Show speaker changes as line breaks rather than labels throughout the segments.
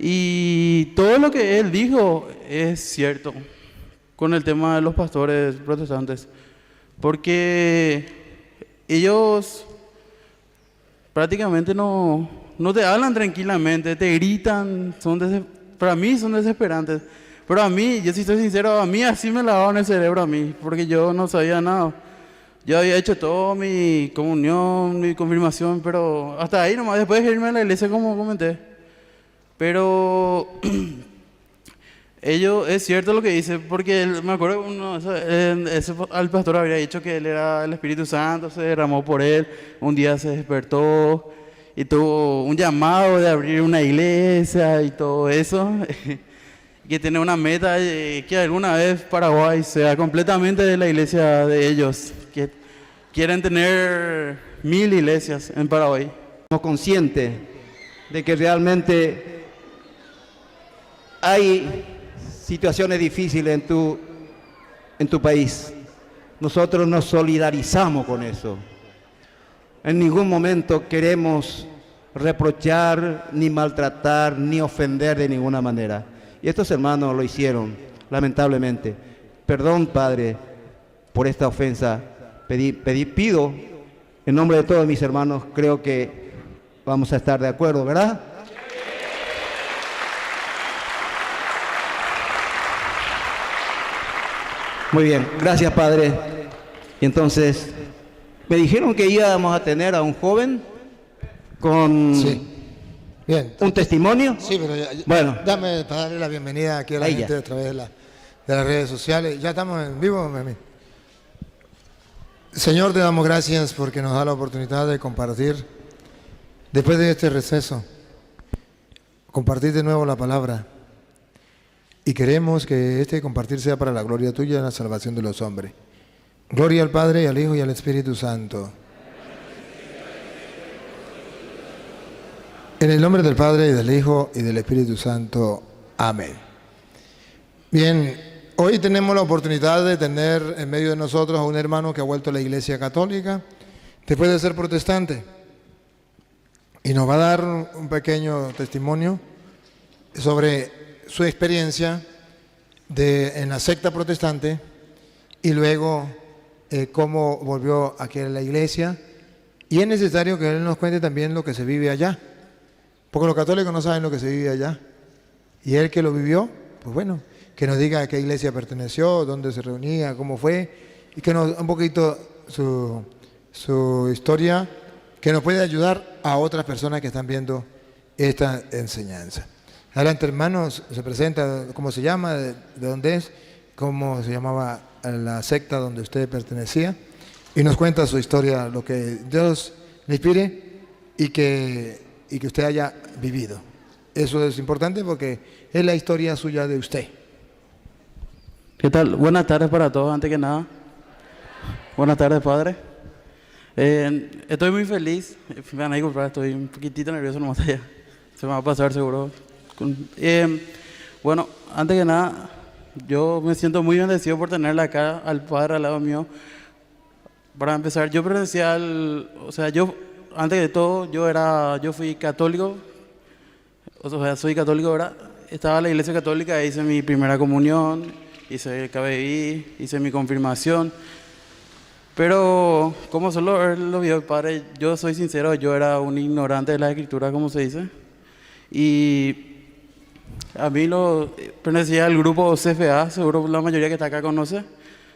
Y todo lo que él dijo es cierto con el tema de los pastores protestantes, porque ellos prácticamente no te hablan tranquilamente, te gritan, para mí son desesperantes. Pero a mí, yo si soy sincero, a mí así me lavaban el cerebro a mí, porque yo no sabía nada. Yo había hecho todo mi comunión, mi confirmación, pero hasta ahí nomás, después de irme a la iglesia como comenté. Pero es cierto lo que dice, porque me acuerdo al pastor había dicho que él era el Espíritu Santo, se derramó por él, un día se despertó y tuvo un llamado de abrir una iglesia y todo eso. Que tiene una meta que alguna vez Paraguay sea completamente de la iglesia de ellos, que quieren tener 1000 iglesias en Paraguay.
Somos conscientes de que realmente hay situaciones difíciles en tu país. Nosotros nos solidarizamos con eso. En ningún momento queremos reprochar, ni maltratar, ni ofender de ninguna manera. Y estos hermanos lo hicieron, lamentablemente. Perdón, Padre, por esta ofensa. Pido, en nombre de todos mis hermanos, creo que vamos a estar de acuerdo, ¿verdad? Muy bien, gracias, Padre. Y entonces, me dijeron que íbamos a tener a un joven con...
Sí. Bien.
¿Un testimonio?
Sí, pero
bueno,
dame para darle la bienvenida aquí a la gente a través de las redes sociales. Ya estamos en vivo, mami. Señor, te damos gracias porque nos da la oportunidad de compartir, después de este receso, compartir de nuevo la palabra. Y queremos que este compartir sea para la gloria tuya y la salvación de los hombres. Gloria al Padre, y al Hijo, y al Espíritu Santo. En el nombre del Padre, y del Hijo, y del Espíritu Santo. Amén. Bien, hoy tenemos la oportunidad de tener en medio de nosotros a un hermano que ha vuelto a la Iglesia Católica, después de ser protestante. Y nos va a dar un pequeño testimonio sobre su experiencia en la secta protestante y luego cómo volvió aquí a la iglesia. Y es necesario que él nos cuente también lo que se vive allá, porque los católicos no saben lo que se vive allá. Y él que lo vivió, pues bueno, que nos diga a qué iglesia perteneció, dónde se reunía, cómo fue, y que nos un poquito su historia, que nos puede ayudar a otras personas que están viendo esta enseñanza. Adelante, hermanos, se presenta, cómo se llama, de dónde es, cómo se llamaba la secta donde usted pertenecía, y nos cuenta su historia, lo que Dios le inspire y que usted haya vivido. Eso es importante porque es la historia suya de usted.
¿Qué tal? Buenas tardes para todos, antes que nada. Buenas tardes, Padre. Estoy muy feliz. Me van a disculpar, estoy un poquitito nervioso nomás allá. Se me va a pasar seguro. Bueno, antes que nada, yo me siento muy bendecido por tenerle acá al Padre al lado mío. Para empezar, yo pertenecía antes de todo, yo fui católico, o sea, soy católico ahora. Estaba en la iglesia católica, hice mi primera comunión, hice el KBI, hice mi confirmación. Pero como solo él lo vio el Padre, yo soy sincero, yo era un ignorante de la Escritura, como se dice. Y a mí pertenecía al grupo CFA, seguro la mayoría que está acá conoce.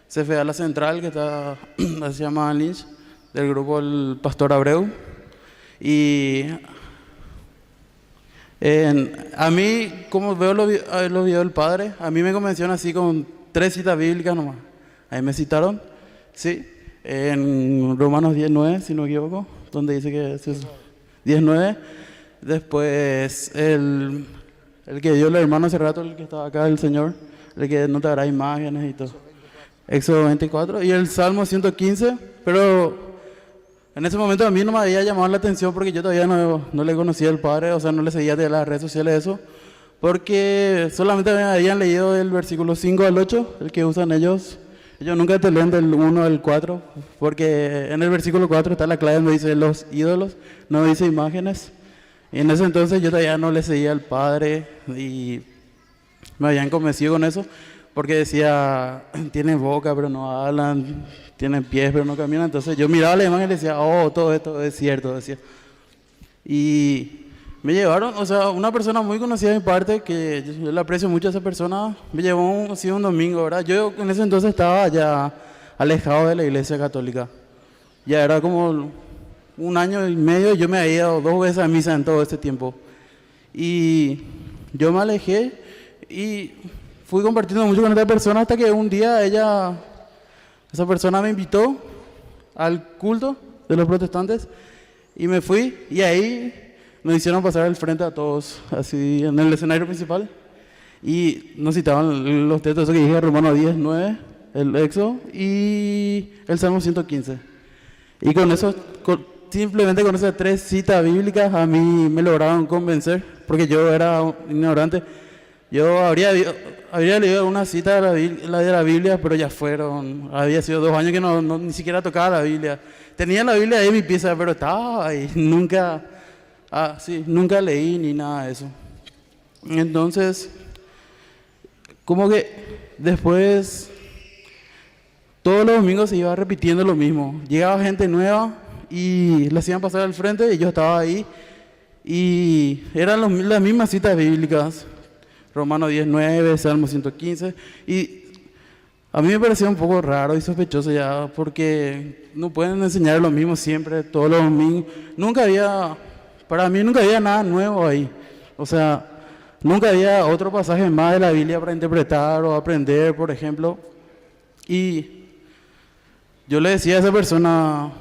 CFA La Central, que se llama Lynch, del grupo el Pastor Abreu. Y a mí, como veo los videos del Padre, a mí me convencieron así con 3 citas bíblicas nomás. Ahí me citaron, sí, en Romanos 10:9, si no me equivoco, donde dice que es 10:9. Después, el que dio el hermano hace rato, el que estaba acá, el Señor, el que no te hará imágenes y todo. Éxodo 24 y el Salmo 115, pero en ese momento a mí no me había llamado la atención porque yo todavía no le conocía al Padre, o sea, no le seguía de las redes sociales eso, porque solamente me habían leído el versículo 5 al 8, el que usan ellos. Ellos nunca te leen del 1 al 4, porque en el versículo 4 está la clave donde dice los ídolos, no dice imágenes. Y en ese entonces yo todavía no le seguía al padre y me habían convencido con eso porque decía, tienen boca pero no hablan, tienen pies pero no caminan. Entonces yo miraba la imagen y decía, oh, todo esto es cierto, decía. Y me llevaron, o sea, una persona muy conocida de mi parte, que yo le aprecio mucho a esa persona, me llevó así un domingo, ¿verdad? Yo en ese entonces estaba ya alejado de la iglesia católica. Ya era como 1 año y medio, yo me había ido 2 veces a misa en todo ese tiempo. Y yo me alejé y fui compartiendo mucho con esta persona hasta que un día esa persona me invitó al culto de los protestantes y me fui y ahí nos hicieron pasar al frente a todos, así en el escenario principal. Y nos citaban los textos que dije, Romanos 10, 9, el Éxodo y el Salmo 115. Y con eso, simplemente con esas 3 citas bíblicas, a mí me lograron convencer, porque yo era un ignorante. Yo habría leído una cita de la Biblia, pero ya había sido 2 años que ni siquiera tocaba la Biblia. Tenía la Biblia ahí en mi pieza, pero estaba ahí, nunca leí ni nada de eso. Entonces, como que después, todos los domingos se iba repitiendo lo mismo. Llegaba gente nueva y le hacían pasar al frente y yo estaba ahí. Y eran las mismas citas bíblicas. Romanos 19, Salmo 115. Y a mí me parecía un poco raro y sospechoso ya, porque no pueden enseñar lo mismo siempre, todos los domingos. Para mí nunca había nada nuevo ahí. O sea, nunca había otro pasaje más de la Biblia para interpretar o aprender, por ejemplo. Y yo le decía a esa persona,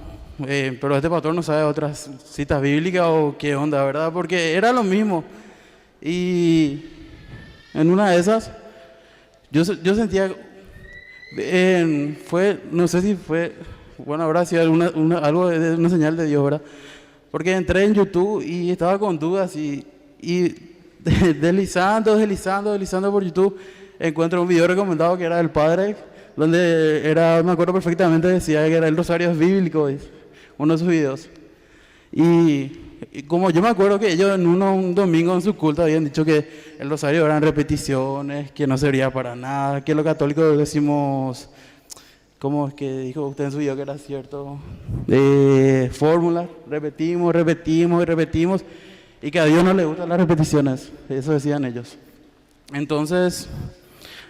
pero este pastor no sabe otras citas bíblicas o qué onda, ¿verdad? Porque era lo mismo. Y en una de esas, yo sentía, no sé si fue, bueno, habrá sido algo de una señal de Dios, ¿verdad? Porque entré en YouTube y estaba con dudas y deslizando por YouTube, encuentro un video recomendado que era del padre, donde me acuerdo perfectamente, decía que era el rosario bíblico, uno de sus videos. Y como yo me acuerdo que ellos un domingo en su culto habían dicho que el rosario eran repeticiones, que no servía para nada, que los católicos decimos, ¿cómo es que dijo usted en su video que era cierto? Fórmulas, repetimos y repetimos, y que a Dios no le gustan las repeticiones, eso decían ellos. Entonces,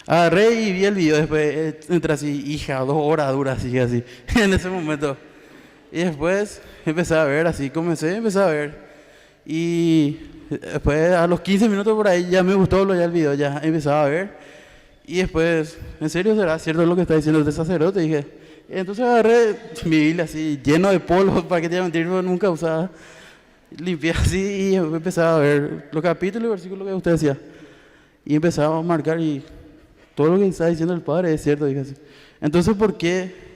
agarré y vi el video, después entré así, hija, 2 horas dura así, en ese momento. Y después empecé a ver, empecé a ver. Y después a los 15 minutos por ahí ya me gustó ya el video, ya empezaba a ver. Y después, ¿en serio será cierto lo que está diciendo el sacerdote? Dije, entonces agarré mi Biblia así, lleno de polvo, para que te mentir, nunca usaba. Limpié así y empecé a ver los capítulos y versículos que usted decía. Y empezaba a marcar y todo lo que está diciendo el padre es cierto, dije así. Entonces, ¿por qué?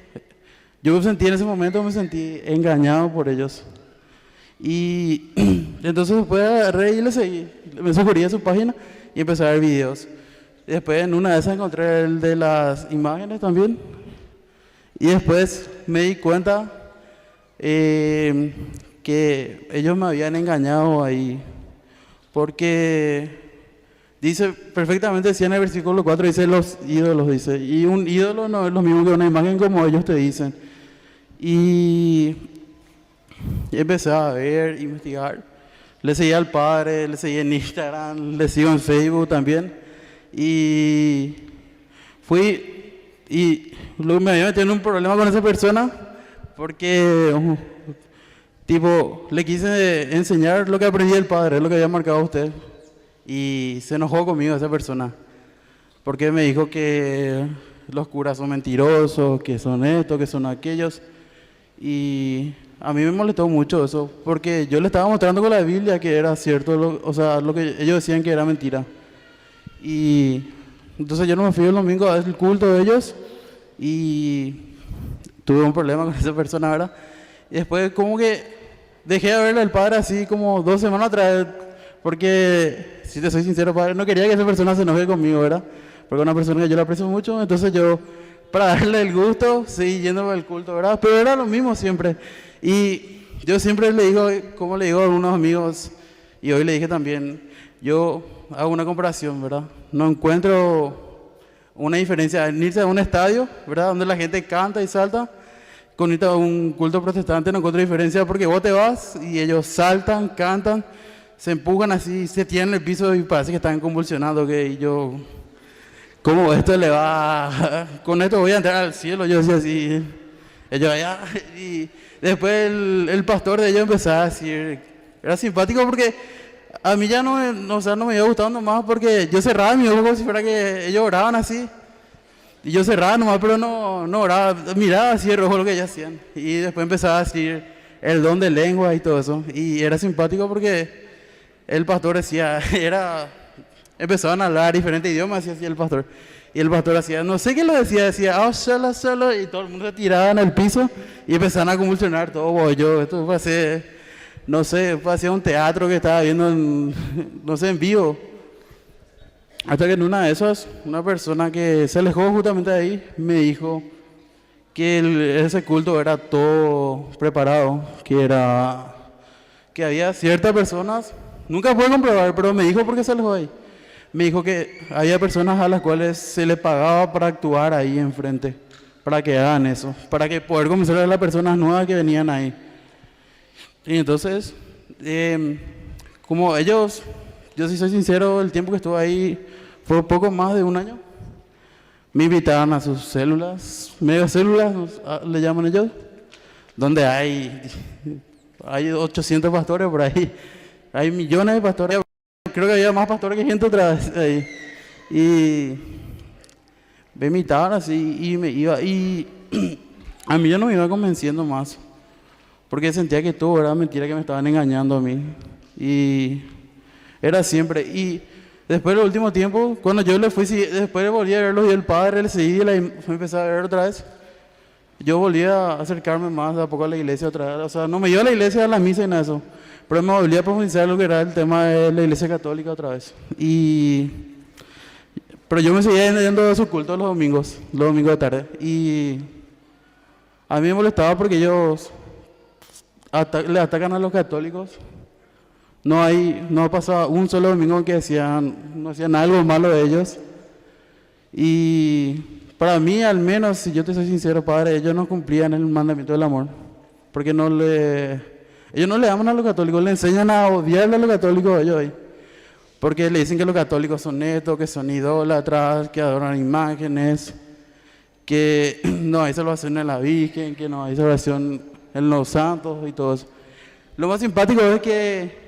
Yo en ese momento me sentí engañado por ellos. Y entonces después agarré y le seguí. Me suscribí a su página y empecé a ver videos. Después en una de esas encontré el de las imágenes también. Y después me di cuenta que ellos me habían engañado ahí. Porque dice perfectamente, decía en el versículo 4, dice los ídolos, dice. Y un ídolo no es lo mismo que una imagen como ellos te dicen. Y empecé a ver, investigar. Le seguía al padre, le seguía en Instagram, le sigo en Facebook también. Y me había metido en un problema con esa persona porque, le quise enseñar lo que aprendí del padre, lo que había marcado usted. Y se enojó conmigo esa persona, porque me dijo que los curas son mentirosos, que son estos, que son aquellos. Y a mí me molestó mucho eso, porque yo le estaba mostrando con la Biblia que era cierto, lo que ellos decían que era mentira. Y entonces yo no me fui el domingo a ver el culto de ellos y tuve un problema con esa persona, ¿verdad? Y después como que dejé de verle al padre así como 2 semanas atrás, porque, si te soy sincero, padre, no quería que esa persona se enoje conmigo, ¿verdad? Porque es una persona que yo la aprecio mucho, entonces yo, para darle el gusto, seguí yendo al culto, ¿verdad? Pero era lo mismo siempre. Y yo siempre le digo, como le digo a algunos amigos, Y hoy le dije también, yo hago una comparación, ¿verdad? No encuentro una diferencia en irse a un estadio, ¿verdad? Donde la gente canta y salta, con irte a un culto protestante no encuentro diferencia porque vos te vas y ellos saltan, cantan, se empujan así, se tiran en el piso y parece que están convulsionando, que y yo, ¿cómo esto le va? Con esto voy a entrar al cielo, yo decía así. Ellos allá, y después el pastor de ellos empezaba a decir, era simpático porque a mí ya o sea, no me iba gustando más porque yo cerraba mi ojo como si fuera que ellos oraban así. Y yo cerraba nomás, pero no oraba, miraba así de rojo lo que ellos hacían. Y después empezaba a decir el don de lengua y todo eso. Y era simpático porque el pastor decía, empezaban a hablar diferentes idiomas, así el pastor. Y el pastor hacía, no sé qué lo decía, oh, solo, y todo el mundo se tiraba en el piso y empezaban a convulsionar todo. Esto pasé, no sé, parecía un teatro que estaba viendo, no sé, en vivo. Hasta que en una de esas, una persona que se alejó justamente de ahí me dijo que ese culto era todo preparado, que había ciertas personas, nunca pude comprobar, pero me dijo porque se alejó de ahí. Me dijo que había personas a las cuales se les pagaba para actuar ahí enfrente, para que hagan eso, para que poder convencer a las personas nuevas que venían ahí. Y entonces, como ellos, yo si soy sincero, el tiempo que estuve ahí fue poco más de un año. Me invitaban a sus células, megacélulas, le llaman ellos, donde hay 800 pastores por ahí, hay millones de pastores. Creo que había más pastores que gente otra vez ahí. Y me invitaban así y me iba. Y a mí ya no me iba convenciendo más. Porque sentía que todo era mentira, que me estaban engañando a mí. Y era siempre. Y después del último tiempo, cuando yo le fui, después volví a verlos y el padre le seguí y me empecé a ver otra vez. Yo volví a acercarme más de a poco a la iglesia otra vez. O sea, no me iba a la iglesia a la misa y nada de eso. Pero me volví a profundizar en lo que era el tema de la iglesia católica otra vez. Pero yo me seguía yendo a su culto los domingos de tarde. Y a mí me molestaba porque ellos le atacan a los católicos. No pasaba un solo domingo que no hacían algo malo de ellos. Y para mí, al menos, si yo te soy sincero, padre, ellos no cumplían el mandamiento del amor. Porque ellos no le aman a los católicos, le enseñan a odiar a los católicos ellos ahí. Porque le dicen que los católicos son netos, que son idólatras, que adoran imágenes, que no hay salvación en la Virgen, que no hay salvación en los santos y todo eso. Lo más simpático es que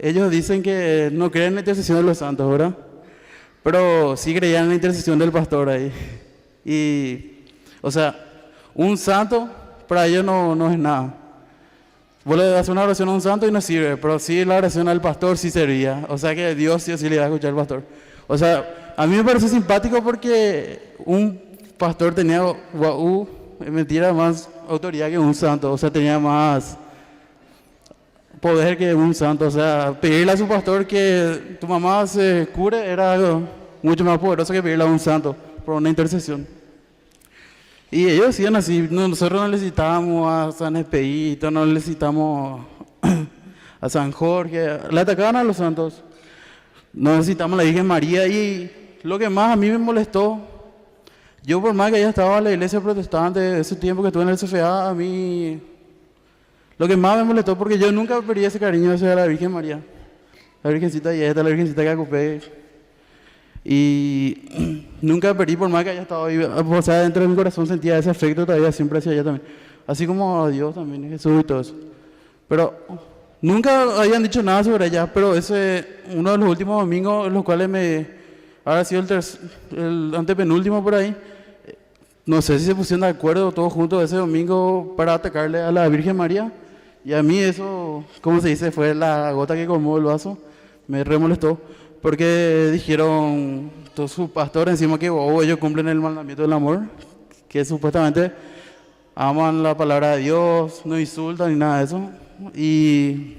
ellos dicen que no creen en la intercesión de los santos, ¿verdad? Pero sí creían en la intercesión del pastor ahí. Y, o sea, un santo para ellos no es nada. Vos le das una oración a un santo y no sirve, pero sí la oración al pastor sí servía. O sea que Dios sí o sí le iba a escuchar al pastor. O sea, a mí me parece simpático porque un pastor tenía, mentira, más autoridad que un santo. O sea, tenía más poder que un santo. O sea, pedirle a su pastor que tu mamá se cure era algo mucho más poderoso que pedirle a un santo por una intercesión. Y ellos decían así, nosotros no necesitábamos a San Expedito, no necesitamos a San Jorge, le atacaban a los santos, no necesitamos a la Virgen María. Y lo que más a mí me molestó, yo por más que ya estaba en la iglesia protestante, ese tiempo que estuve en el CFA, a mí, lo que más me molestó, porque yo nunca perdí ese cariño hacia la Virgen María, la Virgencita Yeta, la Virgencita Cacupé. Y nunca perdí, por más que haya estado ahí, o sea, dentro de mi corazón sentía ese afecto todavía siempre hacia ella también, así como a Dios también, Jesús y todo eso. Pero nunca habían dicho nada sobre ella, pero ese, uno de los últimos domingos, en los cuales ahora ha sido el antepenúltimo por ahí, no sé si se pusieron de acuerdo todos juntos ese domingo para atacarle a la Virgen María, y a mí eso, como se dice, fue la gota que colmó el vaso, me re molestó. Porque dijeron todos sus pastores encima que ellos cumplen el mandamiento del amor, que supuestamente aman la palabra de Dios, no insultan ni nada de eso. Y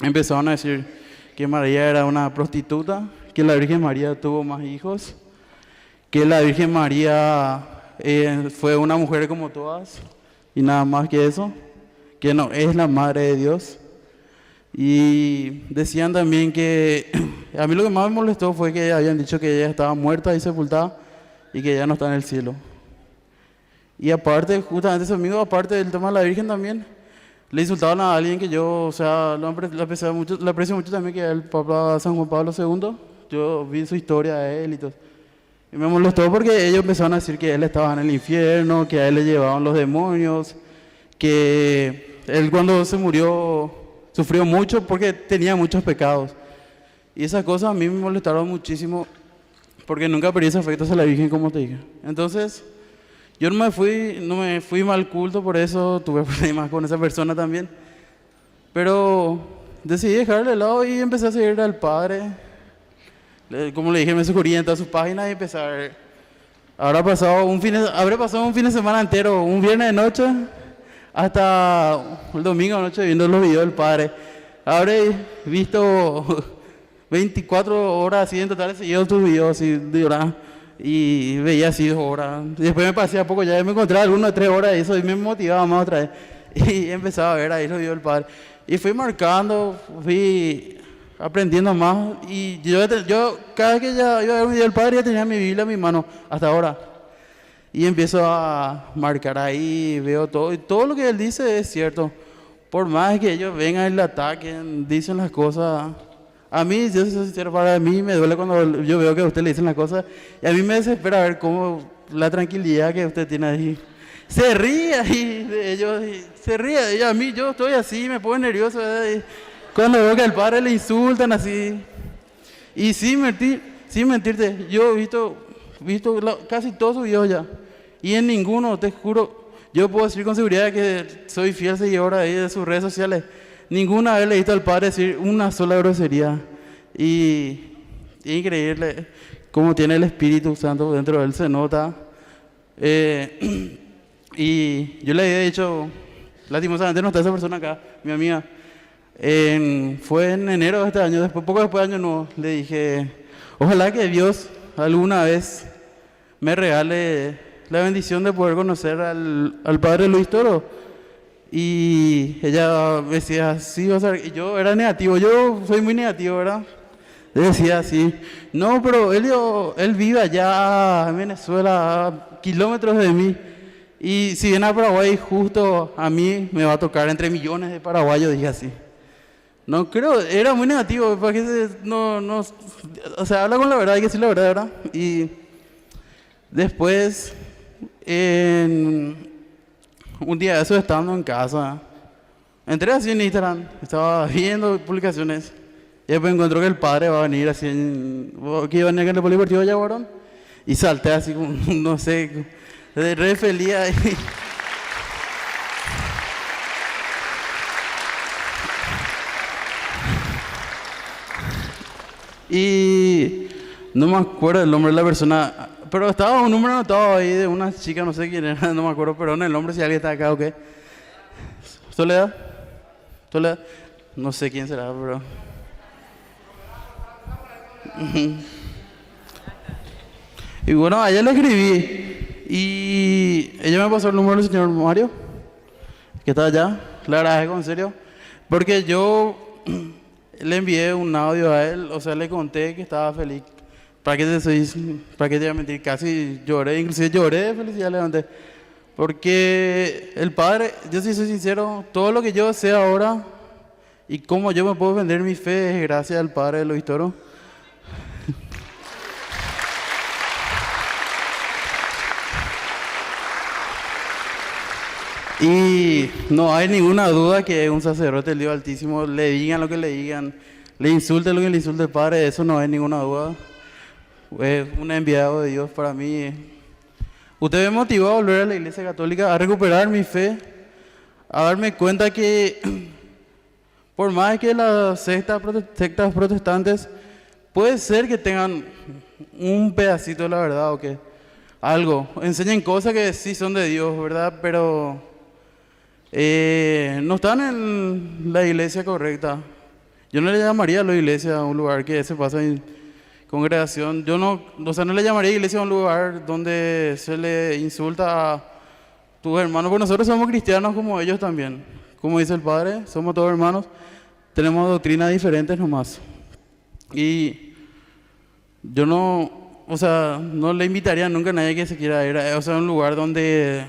empezaron a decir que María era una prostituta, que la Virgen María tuvo más hijos, que la Virgen María fue una mujer como todas y nada más que eso, que no es la madre de Dios. Y decían también que a mí lo que más me molestó fue que habían dicho que ella estaba muerta y sepultada y que ella no está en el cielo. Y aparte, justamente ese amigo, aparte del tema de la Virgen también, le insultaban a alguien que yo, o sea, le aprecio mucho también, que es el Papa San Juan Pablo II. Yo vi su historia de él y todo. Y me molestó porque ellos empezaron a decir que él estaba en el infierno, que a él le llevaban los demonios, que él cuando se murió sufrió mucho porque tenía muchos pecados. Y esas cosas a mí me molestaron muchísimo porque nunca pedí ese afecto hacia la Virgen, como te dije. Entonces, yo no me fui mal culto por eso, tuve problemas con esa persona también. Pero decidí dejarle de lado y empecé a seguir al Padre. Como le dije, me suscribí en todas sus páginas y empecé a ver. Habré pasado un fin de semana entero, un viernes de noche hasta el domingo de noche viendo los videos del Padre. Habré visto 24 horas así en total seguido tus videos así de verdad. Y veía así 2 horas. Y después me pasé a poco, ya me encontraba alguno de 3 horas y eso y me motivaba más otra vez. Y empezaba a ver ahí los videos del Padre. Y fui marcando, fui aprendiendo más. Y yo cada vez que ya iba a ver un video del Padre ya tenía mi Biblia en mi mano, hasta ahora. Y empiezo a marcar ahí, veo todo. Y todo lo que él dice es cierto. Por más que ellos vengan y le ataquen, dicen las cosas. A mí, yo soy sincero, para mí me duele cuando yo veo que a usted le dicen las cosas. Y a mí me desespera ver cómo la tranquilidad que usted tiene ahí. Se ríe ahí de ellos, se ríe. Y a mí, yo estoy así, me pongo nervioso. Y cuando veo que al Padre le insultan así. Y sin mentirte, yo he visto casi todos sus videos ya. Y en ninguno, te juro, yo puedo decir con seguridad que soy fiel seguidor ahí de sus redes sociales. Ninguna vez le he visto al Padre decir una sola grosería. Y es increíble cómo tiene el Espíritu Santo dentro de él, se nota. Y yo le había dicho, lastimosamente no está esa persona acá, mi amiga. Fue en enero de este año, poco después de año nuevo, le dije, ojalá que Dios alguna vez me regale la bendición de poder conocer al Padre Luis Toro. Y ella me decía, sí, o sea, y yo era negativo, yo soy muy negativo, ¿verdad? Le decía así, no, pero él vive allá en Venezuela, a kilómetros de mí. Y si viene a Paraguay, justo a mí me va a tocar entre millones de paraguayos, dije así. No creo, era muy negativo, porque o sea, habla con la verdad, hay que decir la verdad, ¿verdad? Y después, un día de eso, estando en casa, entré así en Instagram, estaba viendo publicaciones, y después encontré que el Padre va a venir así, que iba a venir en el polideportivo de Yaguarón, y salté así, como, no sé, re feliz ahí. Y no me acuerdo el nombre de la persona, pero estaba un número anotado ahí de una chica, no sé quién era, no me acuerdo, pero no el nombre, si alguien está acá o qué. Soledad, no sé quién será, pero... Y bueno, a ella le escribí y ella me pasó el número del señor Mario, que está allá. Le agradezco en serio, porque yo le envié un audio a él, o sea, le conté que estaba feliz. ¿Para qué te voy a mentir? Casi lloré, inclusive lloré de felicidad, levanté. Porque el Padre, yo sí soy sincero, todo lo que yo sé ahora y cómo yo me puedo vender mi fe es gracias al Padre de Luis Toro. Y no hay ninguna duda que un sacerdote del Dios Altísimo, le digan lo que le digan, le insulte lo que le insulte el Padre, de eso no hay ninguna duda. Es un enviado de Dios para mí. Usted me motivó a volver a la Iglesia Católica, a recuperar mi fe, a darme cuenta que por más que las sectas protestantes puede ser que tengan un pedacito de la verdad o que algo, enseñen cosas que sí son de Dios, ¿verdad? Pero no están en la iglesia correcta. Yo no le llamaría a la iglesia a un lugar que se pasa en congregación. Yo no, o sea, no le llamaría iglesia a un lugar donde se le insulta a tus hermanos, porque nosotros somos cristianos como ellos también. Como dice el Padre, somos todos hermanos. tenemos doctrinas diferentes nomás. Y yo no, o sea, no le invitaría nunca a nadie que se quiera ir a, o sea, un lugar donde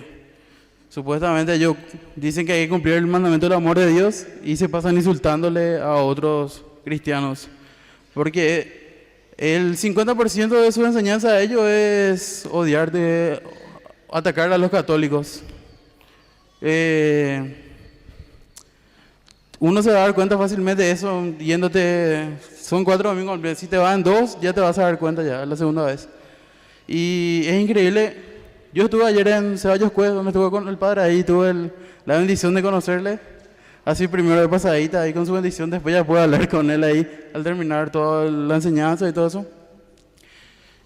supuestamente ellos dicen que hay que cumplir el mandamiento del amor de Dios y se pasan insultándole a otros cristianos. Porque el 50% de su enseñanza a ellos es odiar, atacar a los católicos. Uno se va a dar cuenta fácilmente de eso yéndote, son 4 domingos, si te van 2 ya te vas a dar cuenta ya la segunda vez. Y es increíble, yo estuve ayer en Ceballos Cuesta, donde estuve con el padre, ahí tuve la bendición de conocerle, así primero de pasadita, ahí con su bendición, después ya puedo hablar con él ahí, al terminar toda la enseñanza y todo eso.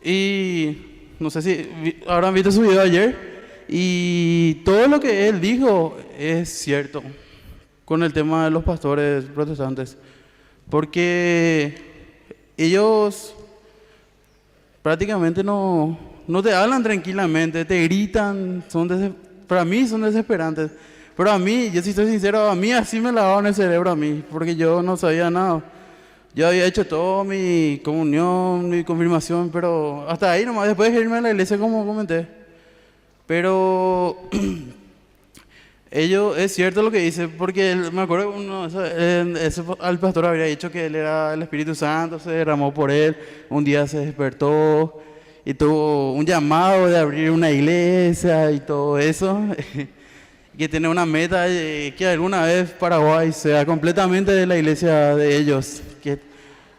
Y no sé si habrán visto su video ayer, y todo lo que él dijo es cierto con el tema de los pastores protestantes, porque ellos prácticamente no te hablan tranquilamente, te gritan, para mí son desesperantes. Pero a mí, yo si soy sincero, a mí así me lavaban el cerebro a mí, porque yo no sabía nada. Yo había hecho todo mi comunión, mi confirmación, pero hasta ahí nomás, después de irme a la iglesia como comenté. Pero ellos, es cierto lo que dice, porque me acuerdo al pastor habría dicho que él era el Espíritu Santo, se derramó por él, un día se despertó y tuvo un llamado de abrir una iglesia y todo eso, que tiene una meta de que alguna vez Paraguay sea completamente de la iglesia de ellos, que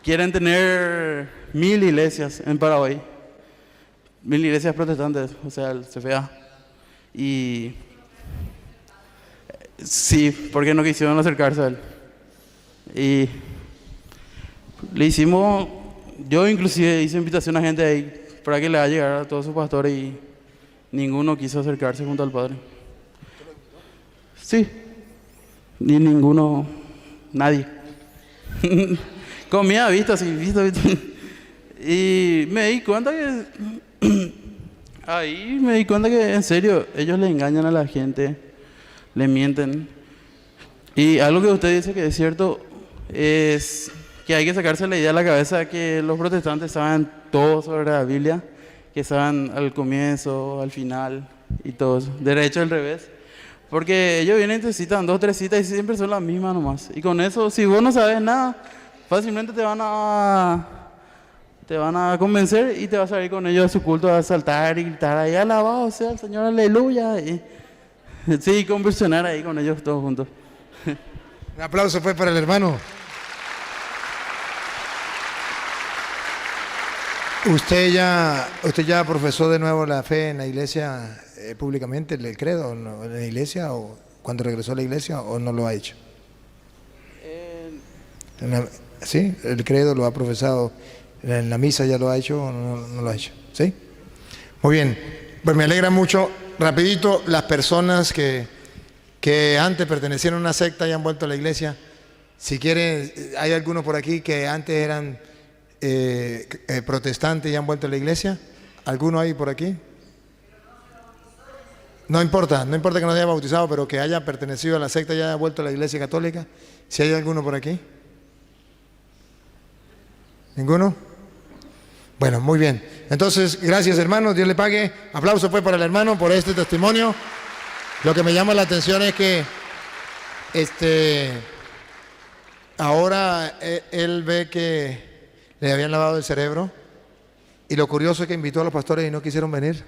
quieren tener 1000 iglesias en Paraguay, 1000 iglesias protestantes, o sea, el CFA. Y sí, porque no quisieron acercarse a él. Y le hicimos, yo inclusive hice invitación a gente ahí para que le haga llegar a todos sus pastores y ninguno quiso acercarse junto al padre. Sí, ni ninguno, nadie. Comía visto, así, visto. Y me di cuenta que ahí me di cuenta que en serio ellos le engañan a la gente, le mienten. Y algo que usted dice que es cierto es que hay que sacarse la idea de la cabeza que los protestantes saben todo sobre la Biblia, que saben al comienzo, al final y todo eso, derecho al revés. Porque ellos vienen y te citan 2 o 3 citas y siempre son las mismas nomás. Y con eso, si vos no sabes nada, fácilmente te van a convencer y te vas a ir con ellos a su culto a saltar y gritar ahí, alabado sea el Señor, aleluya. Y, sí, conversionar ahí con ellos todos juntos.
Un aplauso pues para el hermano. ¿Usted ya profesó de nuevo la fe en la iglesia públicamente, el credo, en la iglesia, o cuando regresó a la iglesia, o no lo ha hecho? ¿Sí? ¿El credo lo ha profesado en la misa, ya lo ha hecho o no lo ha hecho? ¿Sí? Muy bien, pues me alegra mucho. Rapidito, las personas que antes pertenecían a una secta y han vuelto a la iglesia, si quieren, hay algunos por aquí que antes eran protestantes y han vuelto a la iglesia. ¿Alguno hay por aquí? No importa que no haya bautizado, pero que haya pertenecido a la secta y haya vuelto a la iglesia católica. Si hay alguno por aquí. ¿Ninguno? Bueno, muy bien. Entonces, gracias hermanos, Dios le pague. Aplauso pues para el hermano por este testimonio. Lo que me llama la atención es que ahora él ve que le habían lavado el cerebro, y lo curioso es que invitó a los pastores y no quisieron venir.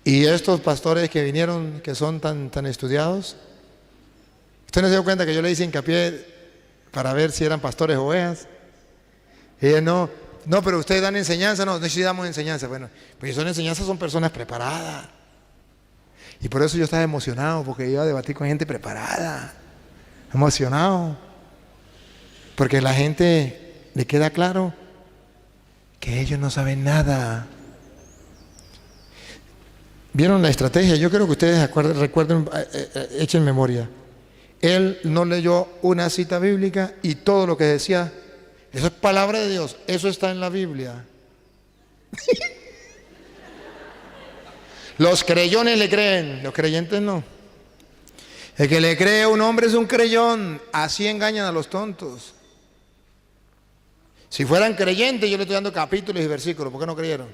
Y estos pastores que vinieron, que son tan estudiados, usted no se dio cuenta que yo le hice hincapié para ver si eran pastores o ovejas. Y ellos no, pero ustedes dan enseñanza. No, sí damos enseñanza. Bueno, pues son enseñanzas, son personas preparadas. Y por eso yo estaba emocionado, porque iba a debatir con gente preparada, emocionado, porque la gente le queda claro que ellos no saben nada. ¿Vieron la estrategia? Yo creo que ustedes recuerden, echen memoria. Él no leyó una cita bíblica y todo lo que decía, eso es palabra de Dios, eso está en la Biblia. Los creyones le creen, los creyentes no. El que le cree a un hombre es un creyón. Así engañan a los tontos. Si fueran creyentes, yo le estoy dando capítulos y versículos. ¿Por qué no creyeron?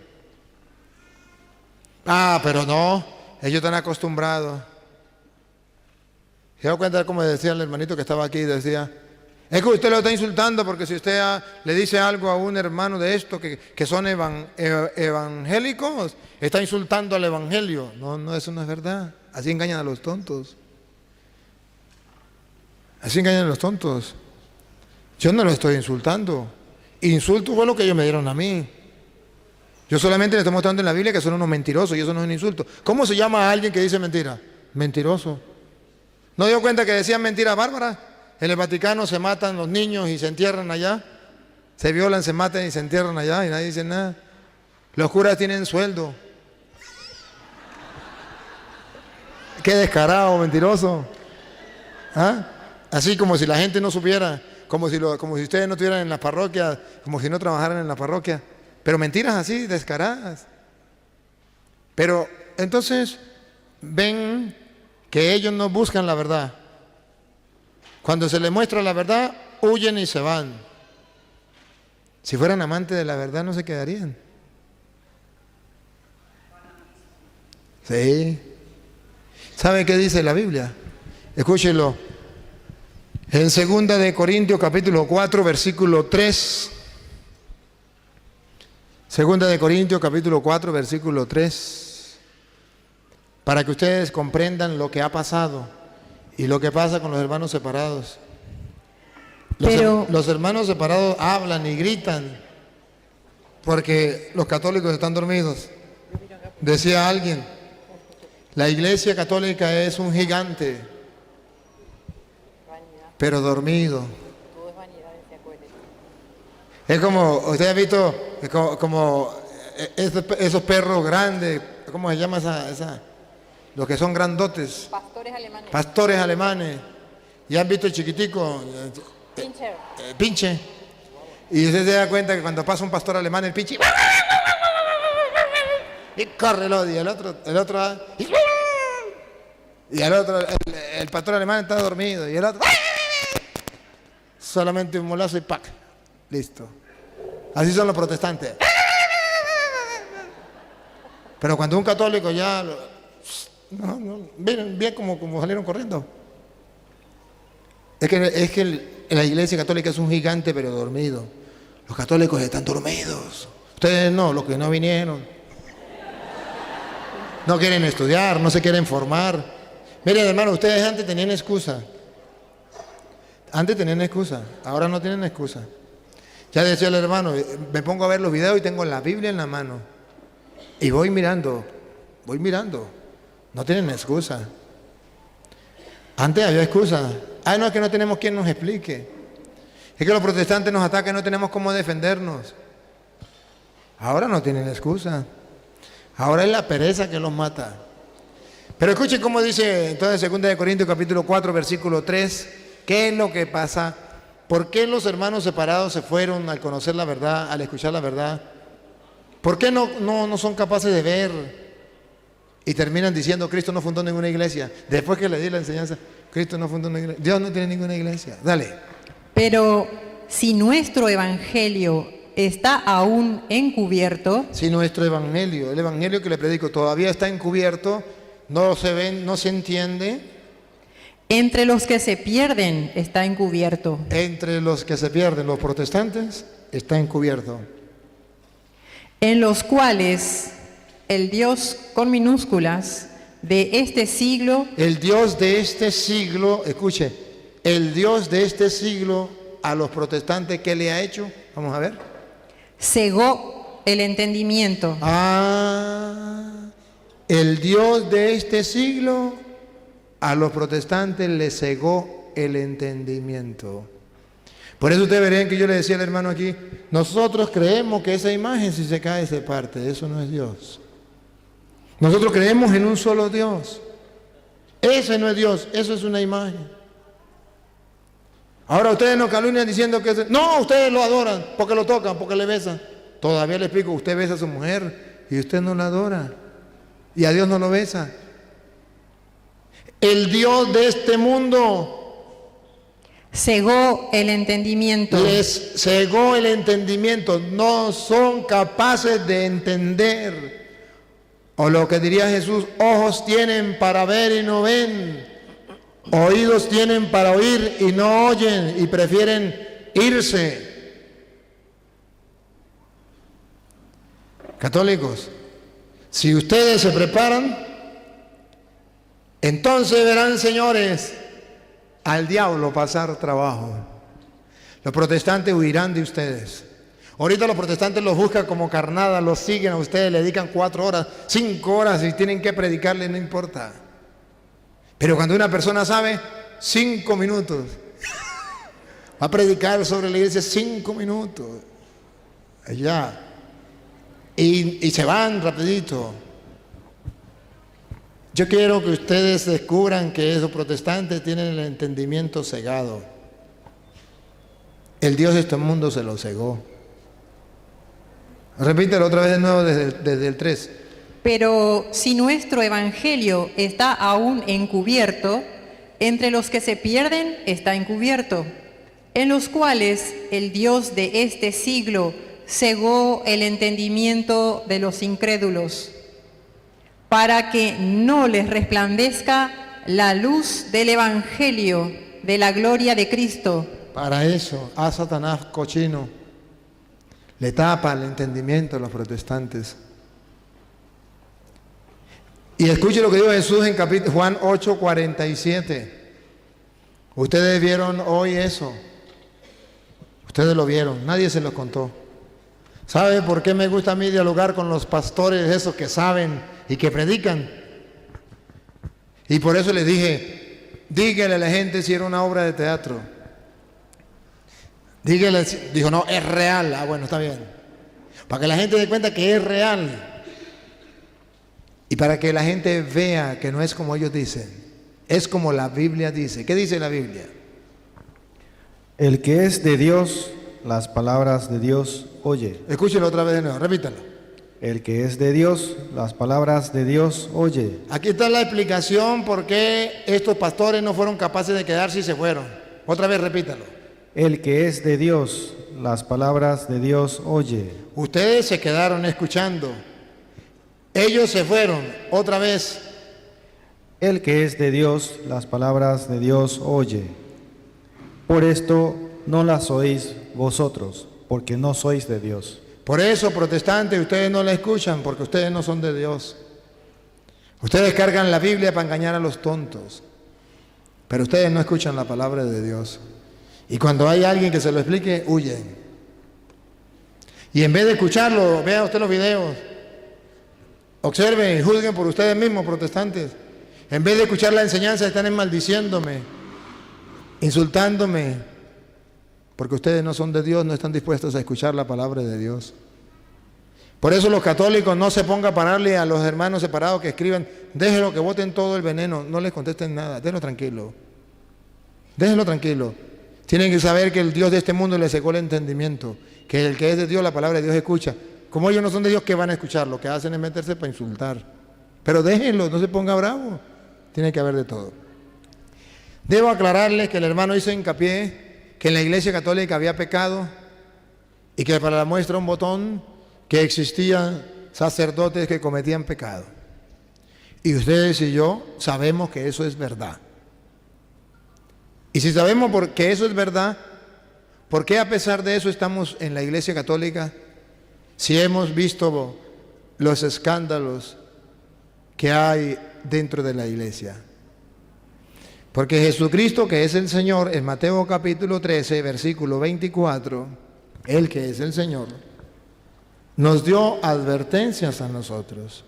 Ah, pero no. Ellos están acostumbrados. ¿Se da cuenta como decía el hermanito que estaba aquí? Decía, es que usted lo está insultando porque si usted le dice algo a un hermano de esto que son evangélicos, está insultando al evangelio. No, no, eso no es verdad. Así engañan a los tontos. Así engañan a los tontos. Yo no lo estoy insultando. Insulto fue lo que ellos me dieron a mí. Yo solamente les estoy mostrando en la Biblia que son unos mentirosos y eso no es un insulto. ¿Cómo se llama a alguien que dice mentira? Mentiroso. ¿No dio cuenta que decían mentiras bárbaras? En el Vaticano se matan los niños y se entierran allá. Se violan, se matan y se entierran allá y nadie dice nada. Los curas tienen sueldo. Qué descarado, mentiroso. ¿Ah? Así como si la gente no supiera, como si ustedes no estuvieran en las parroquias, como si no trabajaran en la parroquia. Pero mentiras así, descaradas. Pero entonces ven que ellos no buscan la verdad. Cuando se les muestra la verdad, huyen y se van. Si fueran amantes de la verdad, no se quedarían. Sí. ¿Sabe qué dice la Biblia? Escúchelo. En 2 de Corintios capítulo 4, versículo 3. 2 de Corintios capítulo 4, versículo 3. Para que ustedes comprendan lo que ha pasado y lo que pasa con los hermanos separados. Los hermanos separados hablan y gritan porque los católicos están dormidos. Decía alguien, la iglesia católica es un gigante, pero dormido. Es como, usted ha visto como esos perros grandes, ¿cómo se llama los que son grandotes?
Pastores alemanes.
Pastores alemanes. ¿Y han visto el chiquitico?
Pincher.
Pinche. Y usted se da cuenta que cuando pasa un pastor alemán, el pinche y corre el odio, el otro y el otro, el pastor alemán está dormido y el otro solamente un molazo y ¡pac! Listo. Así son los protestantes. Pero cuando un católico ya miren bien como salieron corriendo. Es que la iglesia católica es un gigante pero dormido. Los católicos están dormidos. Ustedes no, los que no vinieron. No quieren estudiar, no se quieren formar. Miren, hermano, ustedes antes tenían excusa. Antes tenían excusa, ahora no tienen excusa. Ya decía el hermano, me pongo a ver los videos y tengo la Biblia en la mano. Y voy mirando. No tienen excusa. Antes había excusa. No, es que no tenemos quien nos explique. Es que los protestantes nos atacan y no tenemos cómo defendernos. Ahora no tienen excusa. Ahora es la pereza que los mata. Pero escuchen cómo dice entonces 2 de Corintios capítulo 4 versículo 3. ¿Qué es lo que pasa? ¿Por qué los hermanos separados se fueron al conocer la verdad, al escuchar la verdad? ¿Por qué no son capaces de ver? Y terminan diciendo, Cristo no fundó ninguna iglesia. Después que le di la enseñanza, Cristo no fundó ninguna iglesia. Dios no tiene ninguna iglesia. Dale.
Pero si nuestro evangelio está aún encubierto,
Si nuestro evangelio, el evangelio que le predico, todavía está encubierto, no se ven, no se entiende,
entre los que se pierden está encubierto,
entre los que se pierden, los protestantes, está encubierto.
en los cuales el Dios con minúsculas de este siglo
El Dios de este siglo, escuche, el Dios de este siglo a los protestantes, ¿qué le ha hecho? Vamos a ver.
cegó el entendimiento,
El Dios de este siglo a los protestantes le cegó el entendimiento. Por eso ustedes verían que yo le decía al hermano aquí, nosotros creemos que esa imagen si se cae se parte, eso no es Dios. Nosotros creemos en un solo Dios. Ese no es Dios, eso es una imagen. Ahora ustedes nos calumnian diciendo que no, ustedes lo adoran porque lo tocan, porque le besan. Todavía le explico, usted besa a su mujer y usted no la adora y a Dios no lo besa. El Dios de este mundo
cegó el entendimiento.
les cegó el entendimiento. No son capaces de entender. O lo que diría Jesús, ojos tienen para ver y no ven. Oídos tienen para oír y no oyen y prefieren irse. Católicos, si ustedes se preparan, entonces verán, señores, al diablo pasar trabajo. Los protestantes huirán de ustedes. Ahorita los protestantes los buscan como carnada, los siguen a ustedes, le dedican 4 horas, 5 horas y tienen que predicarle, no importa. Pero cuando una persona sabe, 5 minutos. Va a predicar sobre la iglesia 5 minutos. Allá. Y se van rapidito. Yo quiero que ustedes descubran que esos protestantes tienen el entendimiento cegado. El Dios de este mundo se lo cegó. Repítelo otra vez de nuevo desde el 3.
Pero si nuestro evangelio está aún encubierto, entre los que se pierden está encubierto, en los cuales el Dios de este siglo cegó el entendimiento de los incrédulos, para que no les resplandezca la luz del evangelio de la gloria de Cristo.
Para eso, a Satanás cochino le tapa el entendimiento a los protestantes. Y escuche lo que dijo Jesús en Juan 8:47. Ustedes vieron hoy eso. Ustedes lo vieron, nadie se los contó. ¿Sabe por qué me gusta a mí dialogar con los pastores, esos que saben y que predican? Y por eso les dije, dígale a la gente si era una obra de teatro. Dígale, dijo, no, es real. Ah, bueno, está bien. Para que la gente dé cuenta que es real. Y para que la gente vea que no es como ellos dicen, es como la Biblia dice. ¿Qué dice la Biblia?
El que es de Dios, las palabras de Dios oye.
Escúchelo otra vez de nuevo, repítalo.
El que es de Dios, las palabras de Dios oye.
Aquí está la explicación por qué estos pastores no fueron capaces de quedarse y se fueron. Otra vez repítalo.
El que es de Dios, las palabras de Dios oye.
Ustedes se quedaron escuchando. Ellos se fueron. Otra vez.
El que es de Dios, las palabras de Dios oye. Por esto no las oís vosotros, porque no sois de Dios.
Por eso, protestantes, ustedes no la escuchan, porque ustedes no son de Dios. Ustedes cargan la Biblia para engañar a los tontos, pero ustedes no escuchan la palabra de Dios. Y cuando hay alguien que se lo explique, huyen. Y en vez de escucharlo, vean usted los videos. Observen y juzguen por ustedes mismos, protestantes. En vez de escuchar la enseñanza, están maldiciéndome, insultándome, porque ustedes no son de Dios, no están dispuestos a escuchar la palabra de Dios. Por eso los católicos no se pongan a pararle a los hermanos separados que escriban, déjenlo que boten todo el veneno, no les contesten nada, déjenlo tranquilo. Déjenlo tranquilo. Tienen que saber que el Dios de este mundo les secó el entendimiento, que el que es de Dios, la palabra de Dios escucha. Como ellos no son de Dios, ¿qué van a escuchar? Lo que hacen es meterse para insultar. Pero déjenlo, no se ponga bravo. Tiene que haber de todo. Debo aclararles que el hermano hizo hincapié que en la Iglesia Católica había pecado y que para la muestra un botón que existían sacerdotes que cometían pecado. Y ustedes y yo sabemos que eso es verdad. Y si sabemos que eso es verdad, ¿por qué a pesar de eso estamos en la Iglesia Católica? Si hemos visto los escándalos que hay dentro de la Iglesia. Porque Jesucristo, que es el Señor, en Mateo capítulo 13, versículo 24, Él que es el Señor, nos dio advertencias a nosotros.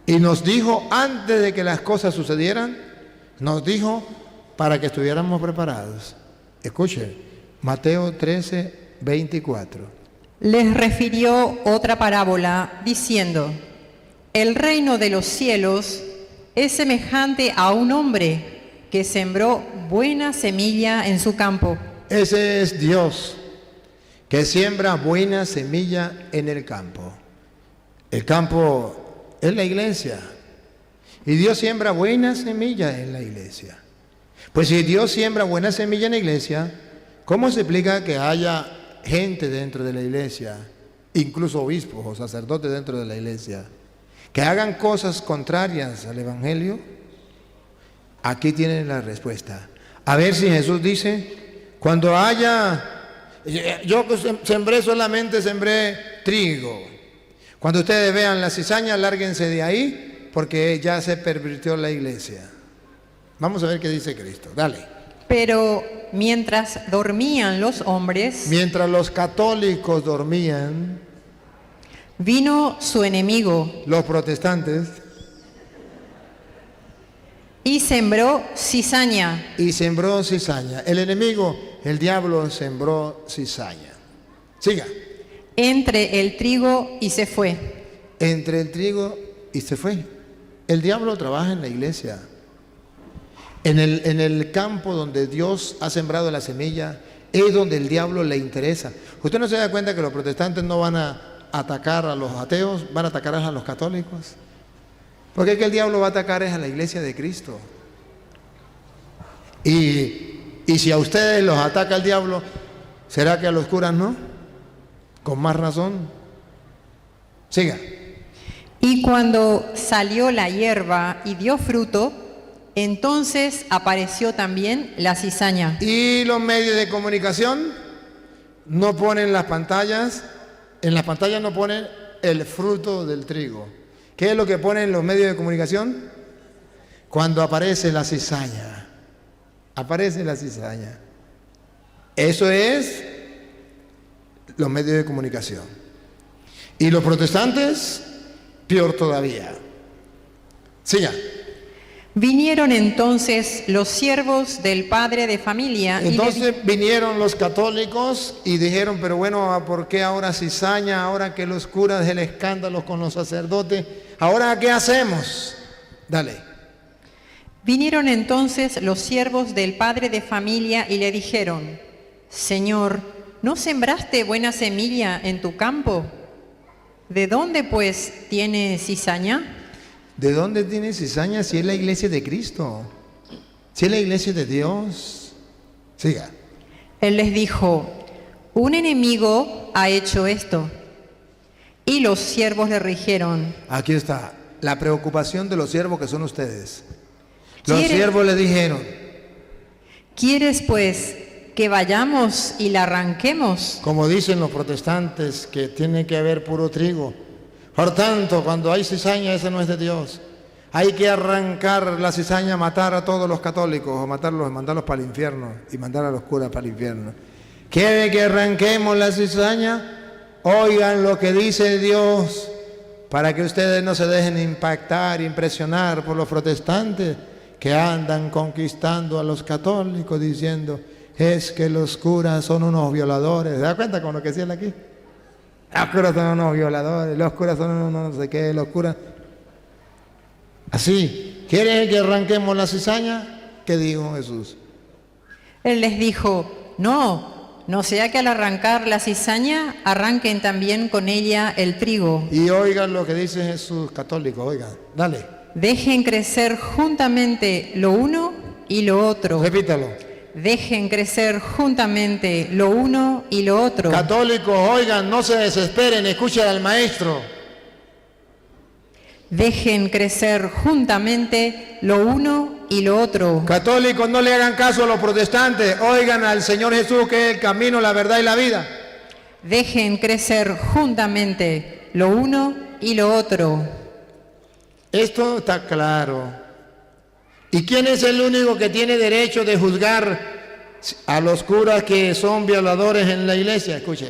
Y nos dijo, antes de que las cosas sucedieran, nos dijo para que estuviéramos preparados. Escuche, Mateo 13, 24.
Les refirió otra parábola diciendo, el reino de los cielos es semejante a un hombre que sembró buena semilla en su campo.
Ese es Dios, que siembra buena semilla en el campo. El campo es la iglesia. Y Dios siembra buena semilla en la iglesia. Pues si Dios siembra buena semilla en la iglesia, ¿cómo se explica que haya gente dentro de la iglesia, incluso obispos o sacerdotes dentro de la iglesia, que hagan cosas contrarias al Evangelio? Aquí tienen la respuesta. A ver si Jesús dice, cuando haya, yo solamente sembré trigo. Cuando ustedes vean la cizaña, lárguense de ahí, porque ya se pervirtió la iglesia. Vamos a ver qué dice Cristo. Dale.
Pero mientras dormían los hombres,
Mientras los católicos dormían,
vino su enemigo
los protestantes,
y sembró cizaña
y sembró cizaña. El enemigo, el diablo, sembró cizaña. Siga.
entre el trigo y se fue.
Entre el trigo y se fue. El diablo trabaja en la iglesia. En el campo donde Dios ha sembrado la semilla, es donde el diablo le interesa. ¿Usted no se da cuenta que los protestantes no van a atacar a los ateos, van a atacar a los católicos? Porque es que el diablo va a atacar es a la iglesia de Cristo. Y si a ustedes los ataca el diablo, ¿será que a los curas no? Con más razón. Siga.
Y cuando salió la hierba y dio fruto, entonces apareció también la cizaña.
Y los medios de comunicación no ponen las pantallas, en las pantallas no ponen el fruto del trigo. ¿Qué es lo que ponen los medios de comunicación? Cuando aparece la cizaña. Aparece la cizaña. Eso es los medios de comunicación. Y los protestantes, peor todavía. Siga.
Vinieron entonces los siervos del padre de familia
Entonces vinieron los católicos y dijeron, pero bueno, ¿por qué ahora cizaña? Ahora que los curas el escándalo con los sacerdotes, ¿ahora qué hacemos? Dale.
Vinieron entonces los siervos del padre de familia y le dijeron, Señor, ¿no sembraste buena semilla en tu campo? ¿De dónde pues tiene cizaña?
¿De dónde tiene cizaña si es la iglesia de Cristo? Si es la iglesia de Dios. Siga.
Él les dijo, un enemigo ha hecho esto. Y los siervos le dijeron,
Aquí está la preocupación de los siervos que son ustedes. Los
¿Quiere-
siervos le dijeron,
¿quieres pues que vayamos y la arranquemos?
como dicen los protestantes, que tiene que haber puro trigo. Por tanto, cuando hay cizaña, ese no es de Dios. Hay que arrancar la cizaña, matar a todos los católicos, o matarlos, mandarlos para el infierno, y mandar a los curas para el infierno. ¿Quiere que arranquemos la cizaña? Oigan lo que dice Dios, para que ustedes no se dejen impactar, impresionar por los protestantes que andan conquistando a los católicos diciendo, es que los curas son unos violadores. ¿Se da cuenta con lo que decían aquí? Los curas son unos violadores, los curas son unos no sé qué, los curas. Así, ¿quieren que arranquemos la cizaña? ¿Qué dijo Jesús?
Él les dijo, no sea que al arrancar la cizaña arranquen también con ella el trigo.
Y oigan lo que dice Jesús católico, oigan, dale,
Dejen crecer juntamente lo uno y lo otro.
repítalo.
Dejen crecer juntamente lo uno y lo otro.
Católicos, oigan, no se desesperen, escuchen al maestro.
Dejen crecer juntamente lo uno y lo otro.
Católicos, no le hagan caso a los protestantes, oigan al Señor Jesús que es el camino, la verdad y la vida.
Dejen crecer juntamente lo uno y lo otro.
Esto está claro. ¿Y quién es el único que tiene derecho de juzgar a los curas que son violadores en la iglesia? Escuche.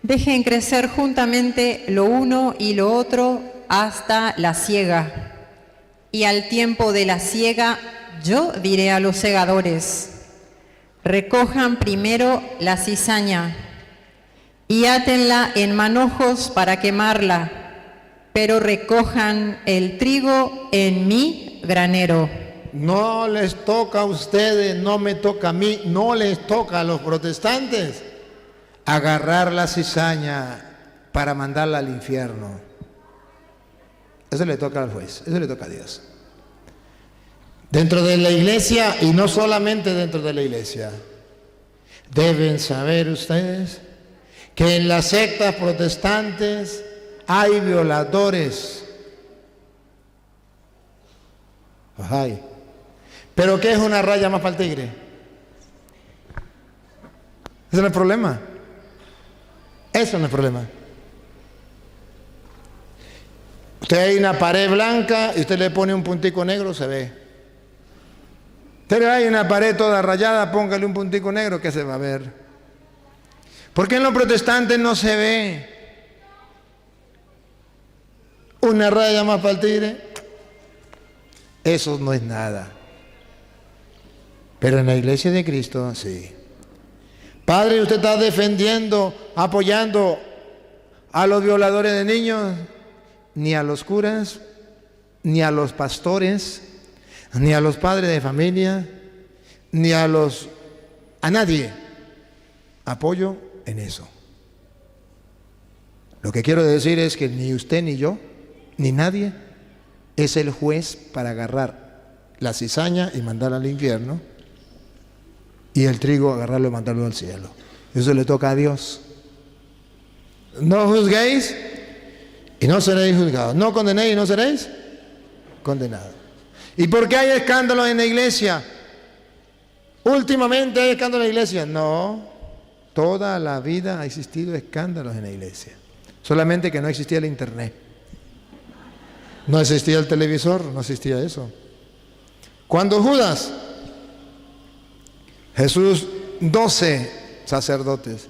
Dejen crecer juntamente lo uno y lo otro hasta la siega. Y al tiempo de la siega, yo diré a los segadores, recojan primero la cizaña y átenla en manojos para quemarla, pero recojan el trigo en mi granero.
No les toca a ustedes, no me toca a mí, no les toca a los protestantes agarrar la cizaña para mandarla al infierno. Eso le toca al juez, eso le toca a Dios. Dentro de la iglesia, y no solamente dentro de la iglesia, deben saber ustedes que en las sectas protestantes hay violadores. Ay. ¿Pero qué es una raya más para el tigre? Ese no es el problema. Eso no es el problema. Usted hay una pared blanca y usted le pone un puntico negro, se ve. Pero hay una pared toda rayada, póngale un puntico negro que se va a ver. ¿Por qué en los protestantes no se ve una raya más para el tigre? Eso no es nada. Pero en la iglesia de Cristo, sí. Padre, usted está defendiendo, apoyando a los violadores de niños, ni a los curas, ni a los pastores, ni a los padres de familia, ni a nadie. Apoyo en eso. Lo que quiero decir es que ni usted ni yo, ni nadie, es el juez para agarrar la cizaña y mandarla al infierno, y el trigo agarrarlo y mandarlo al cielo. Eso le toca a Dios. No juzguéis y no seréis juzgados. No condenéis y no seréis condenados. ¿Y por qué hay escándalos en la iglesia? Últimamente hay escándalos en la iglesia. No, toda la vida ha existido escándalos en la iglesia. Solamente que no existía el internet. No existía el televisor, no existía eso. Cuando Judas, Jesús, 12 sacerdotes,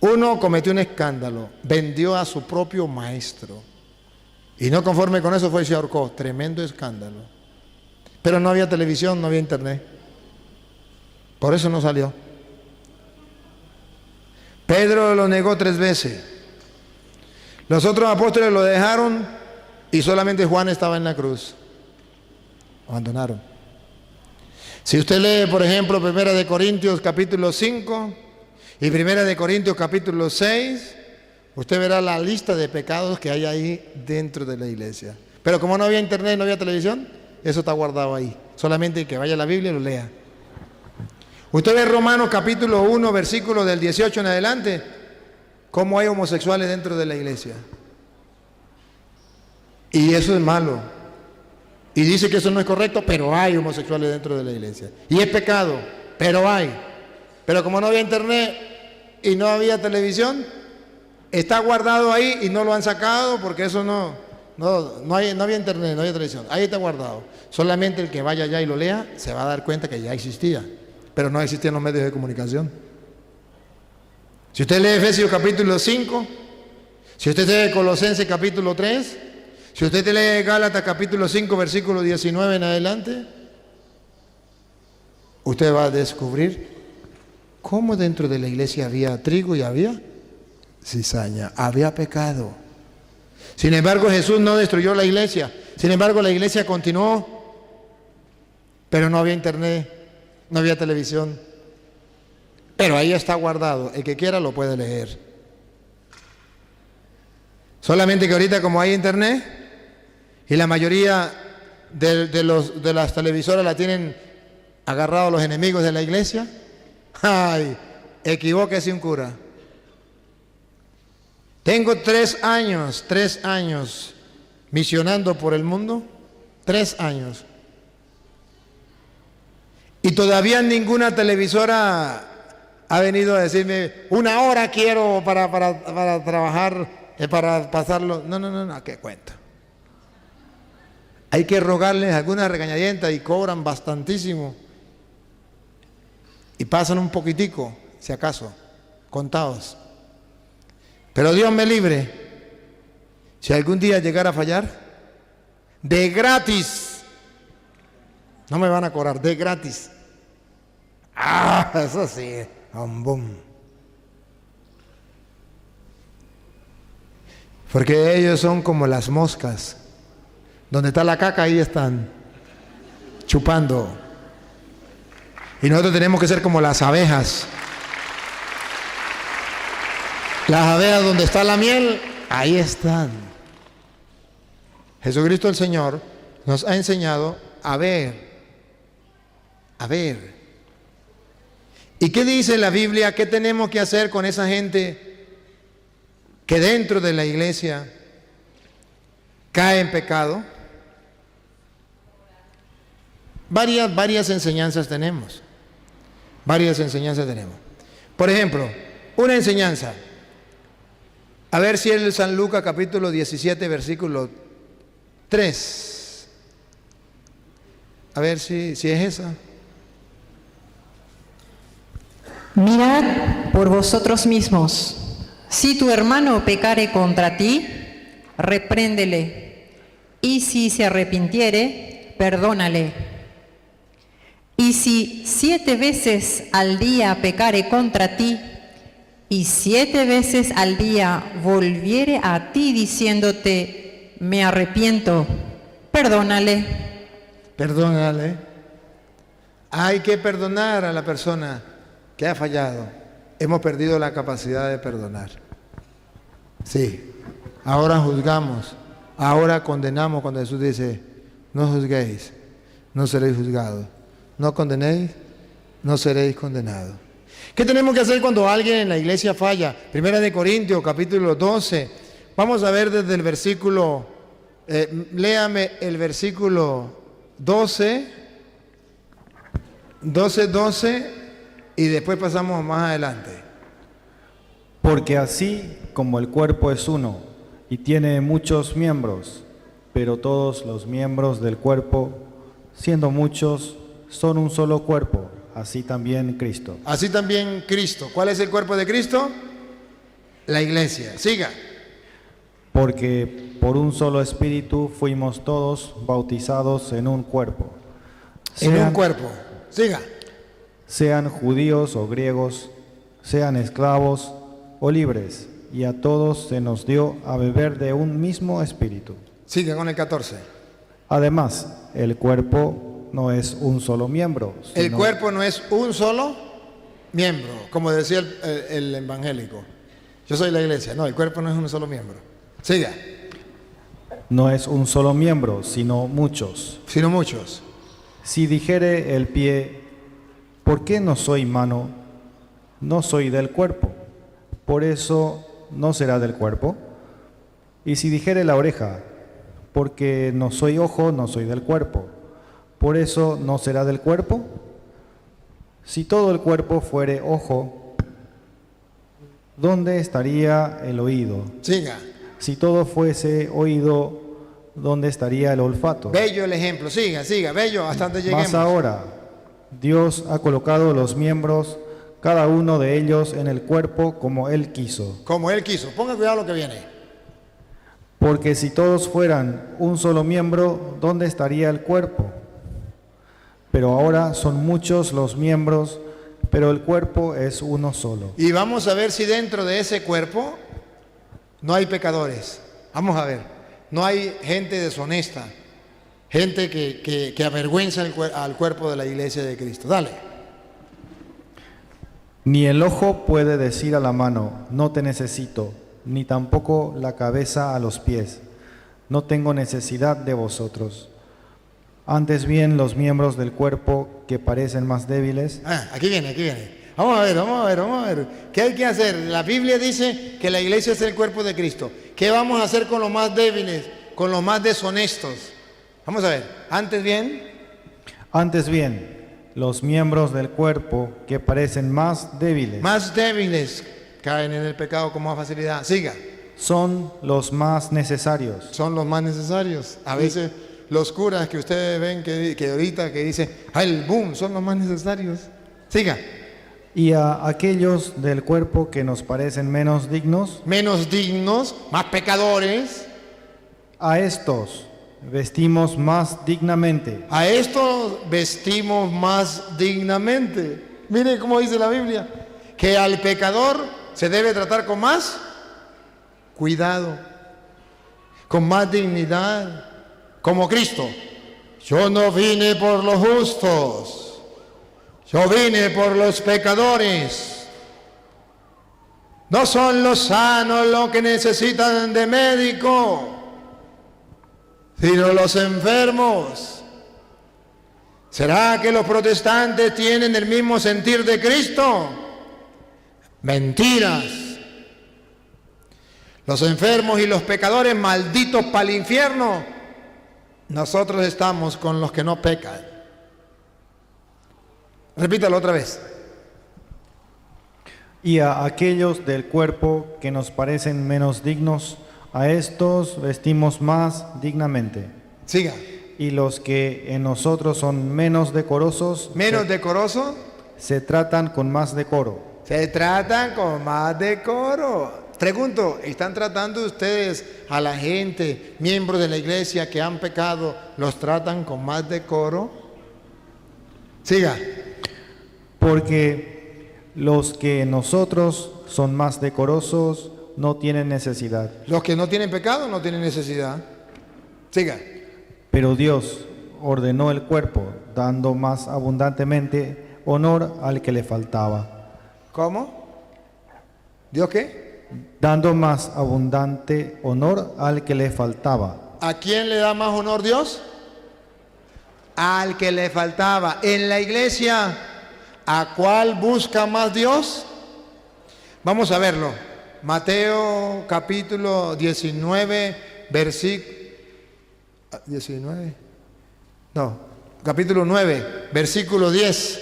uno cometió un escándalo, vendió a su propio maestro. Y no conforme con eso fue y se ahorcó. Tremendo escándalo. Pero no había televisión, no había internet. Por eso no salió. Pedro lo negó 3 veces. Los otros apóstoles lo dejaron y solamente Juan estaba en la cruz. Abandonaron. Si usted lee, por ejemplo, 1 de Corintios capítulo 5 y 1 de Corintios capítulo 6, usted verá la lista de pecados que hay ahí dentro de la iglesia. Pero como no había internet, no había televisión, eso está guardado ahí. Solamente que vaya a la Biblia y lo lea. Usted ve Romanos capítulo 1, versículo del 18 en adelante, cómo hay homosexuales dentro de la iglesia. Y eso es malo. Y dice que eso no es correcto, pero hay homosexuales dentro de la iglesia. Y es pecado, pero hay. Pero como no había internet y no había televisión, está guardado ahí y no lo han sacado porque eso no había internet, no había televisión. Ahí está guardado. Solamente el que vaya allá y lo lea se va a dar cuenta que ya existía, pero no existían los medios de comunicación. Si usted lee Efesios capítulo 5, si usted lee Colosenses capítulo 3, si usted lee Gálatas capítulo 5, versículo 19 en adelante, usted va a descubrir cómo dentro de la iglesia había trigo y había cizaña, había pecado. Sin embargo, Jesús no destruyó la iglesia. Sin embargo, la iglesia continuó, pero no había internet, no había televisión. Pero ahí está guardado. El que quiera lo puede leer. Solamente que ahorita como hay internet y la mayoría de las televisoras la tienen agarrado los enemigos de la iglesia, ¡ay! Equivóquese un cura. Tengo 3 años misionando por el mundo, 3 años. Y todavía ninguna televisora ha venido a decirme, 1 hora quiero para trabajar, para pasarlo. No, ¿qué cuenta? Hay que rogarles alguna regañadienta y cobran bastantísimo. Y pasan un poquitico, si acaso, contados. Pero Dios me libre, si algún día llegara a fallar, de gratis, no me van a cobrar, de gratis. Eso sí, boom. Porque ellos son como las moscas, donde está la caca, ahí están, chupando. Y nosotros tenemos que ser como las abejas. Las abejas donde está la miel, ahí están. Jesucristo el Señor nos ha enseñado a ver. A ver. ¿Y qué dice la Biblia? ¿Qué tenemos que hacer con esa gente que dentro de la iglesia cae en pecado? Varias enseñanzas tenemos. Varias enseñanzas tenemos. Por ejemplo, una enseñanza. A ver si es San Lucas capítulo 17, versículo 3. A ver si es esa.
Mirad por vosotros mismos. Si tu hermano pecare contra ti, repréndele. Y si se arrepintiere, perdónale. Y si 7 veces al día pecare contra ti, y 7 veces al día volviere a ti diciéndote, me arrepiento, perdónale.
Perdónale. Hay que perdonar a la persona que ha fallado. Hemos perdido la capacidad de perdonar. Sí. Ahora juzgamos. Ahora condenamos cuando Jesús dice, no juzguéis, no seréis juzgados. No condenéis, no seréis condenados. ¿Qué tenemos que hacer cuando alguien en la iglesia falla? Primera de Corintios, capítulo 12. Vamos a ver desde el versículo, léame el versículo 12, y después pasamos más adelante.
Porque así como el cuerpo es uno y tiene muchos miembros, pero todos los miembros del cuerpo, siendo muchos, son un solo cuerpo, así también Cristo.
Así también Cristo. ¿Cuál es el cuerpo de Cristo? La iglesia. Siga.
Porque por un solo espíritu fuimos todos bautizados en un cuerpo.
En un cuerpo. Siga.
Sean judíos o griegos, sean esclavos o libres, y a todos se nos dio a beber de un mismo espíritu.
Siga con el 14.
Además, el cuerpo no es un solo miembro.
El cuerpo no es un solo miembro, como decía el evangélico. Yo soy la iglesia. No, el cuerpo no es un solo miembro. Siga.
No es un solo miembro, sino muchos.
Sino muchos.
Si dijere el pie, ¿por qué no soy mano? No soy del cuerpo, por eso no será del cuerpo. Y si dijere la oreja, porque no soy ojo, no soy del cuerpo, por eso no será del cuerpo. Si todo el cuerpo fuere ojo, ¿dónde estaría el oído?
Siga.
Si todo fuese oído, ¿dónde estaría el olfato?
Bello el ejemplo. Siga, bello, hasta donde lleguemos.
Mas ahora, Dios ha colocado los miembros, cada uno de ellos en el cuerpo como Él quiso.
Como Él quiso. Ponga cuidado lo que viene.
Porque si todos fueran un solo miembro, ¿dónde estaría el cuerpo? Pero ahora son muchos los miembros, pero el cuerpo es uno solo.
Y vamos a ver si dentro de ese cuerpo no hay pecadores. Vamos a ver. No hay gente deshonesta. Gente que avergüenza al cuerpo de la iglesia de Cristo. Dale.
Ni el ojo puede decir a la mano, no te necesito, ni tampoco la cabeza a los pies, no tengo necesidad de vosotros. Antes bien, los miembros del cuerpo que parecen más débiles.
Aquí viene. Vamos a ver. ¿Qué hay que hacer? La Biblia dice que la iglesia es el cuerpo de Cristo. ¿Qué vamos a hacer con los más débiles, con los más deshonestos? Vamos a ver. Antes bien, los miembros del cuerpo que parecen más débiles. Más débiles caen en el pecado con más facilidad. Siga.
Son los más necesarios.
Son los más necesarios. A veces los curas que ustedes ven que ahorita que dicen, el boom, son los más necesarios. Siga.
Y a aquellos del cuerpo que nos parecen menos dignos,
más pecadores,
a estos vestimos más dignamente.
Mire cómo dice la Biblia, que al pecador se debe tratar con más cuidado, con más dignidad, como Cristo. Yo no vine por los justos. Yo vine por los pecadores. No son los sanos los que necesitan de médico. sino los enfermos. ¿Será que los protestantes tienen el mismo sentir de Cristo? Mentiras. Los enfermos y los pecadores malditos para el infierno. Nosotros estamos con los que no pecan. Repítalo otra vez.
Y a aquellos del cuerpo que nos parecen menos dignos, a estos vestimos más dignamente.
Siga.
Y los que en nosotros son menos decorosos,
Menos decoroso.
se tratan con más decoro.
Se tratan con más decoro. Pregunto, ¿están tratando ustedes a la gente, miembros de la iglesia que han pecado, los tratan con más decoro? Siga.
Porque los que en nosotros son más decorosos no tienen necesidad.
Los que no tienen pecado no tienen necesidad. Siga.
Pero Dios ordenó el cuerpo, dando más abundantemente honor al que le faltaba.
¿Cómo? ¿Dios qué?
Dando más abundante honor al que le faltaba.
¿A quién le da más honor Dios? Al que le faltaba. En la iglesia, ¿a cuál busca más Dios? Vamos a verlo. Mateo capítulo 19, versículo 19. No, capítulo 9, versículo 10.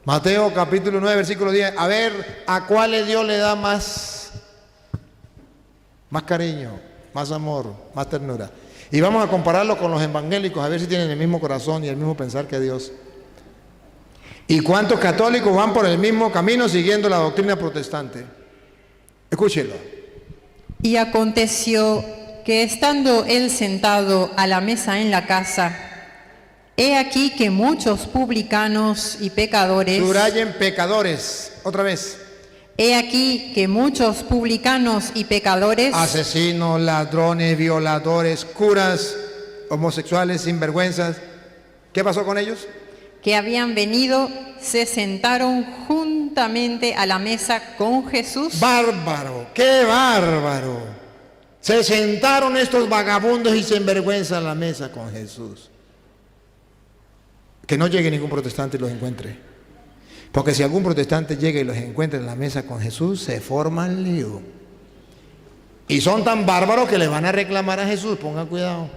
Mateo capítulo 9, versículo 10. A ver, ¿a cuáles Dios le da más cariño, más amor, más ternura? Y vamos a compararlo con los evangélicos, a ver si tienen el mismo corazón y el mismo pensar que Dios. ¿Y cuántos católicos van por el mismo camino siguiendo la doctrina protestante? Escúchelo.
Y aconteció que estando él sentado a la mesa en la casa, he aquí que muchos publicanos y pecadores...
Subrayen pecadores. Otra vez.
He aquí que muchos publicanos y pecadores...
Asesinos, ladrones, violadores, curas, homosexuales, sinvergüenzas. ¿Qué pasó con ellos?
que habían venido se sentaron juntamente a la mesa con Jesús.
Bárbaro, qué bárbaro. Se sentaron estos vagabundos y sinvergüenza a la mesa con Jesús. Que no llegue ningún protestante y los encuentre. Porque si algún protestante llega y los encuentra en la mesa con Jesús, se forma el lío. Y son tan bárbaros que le van a reclamar a Jesús, pongan cuidado.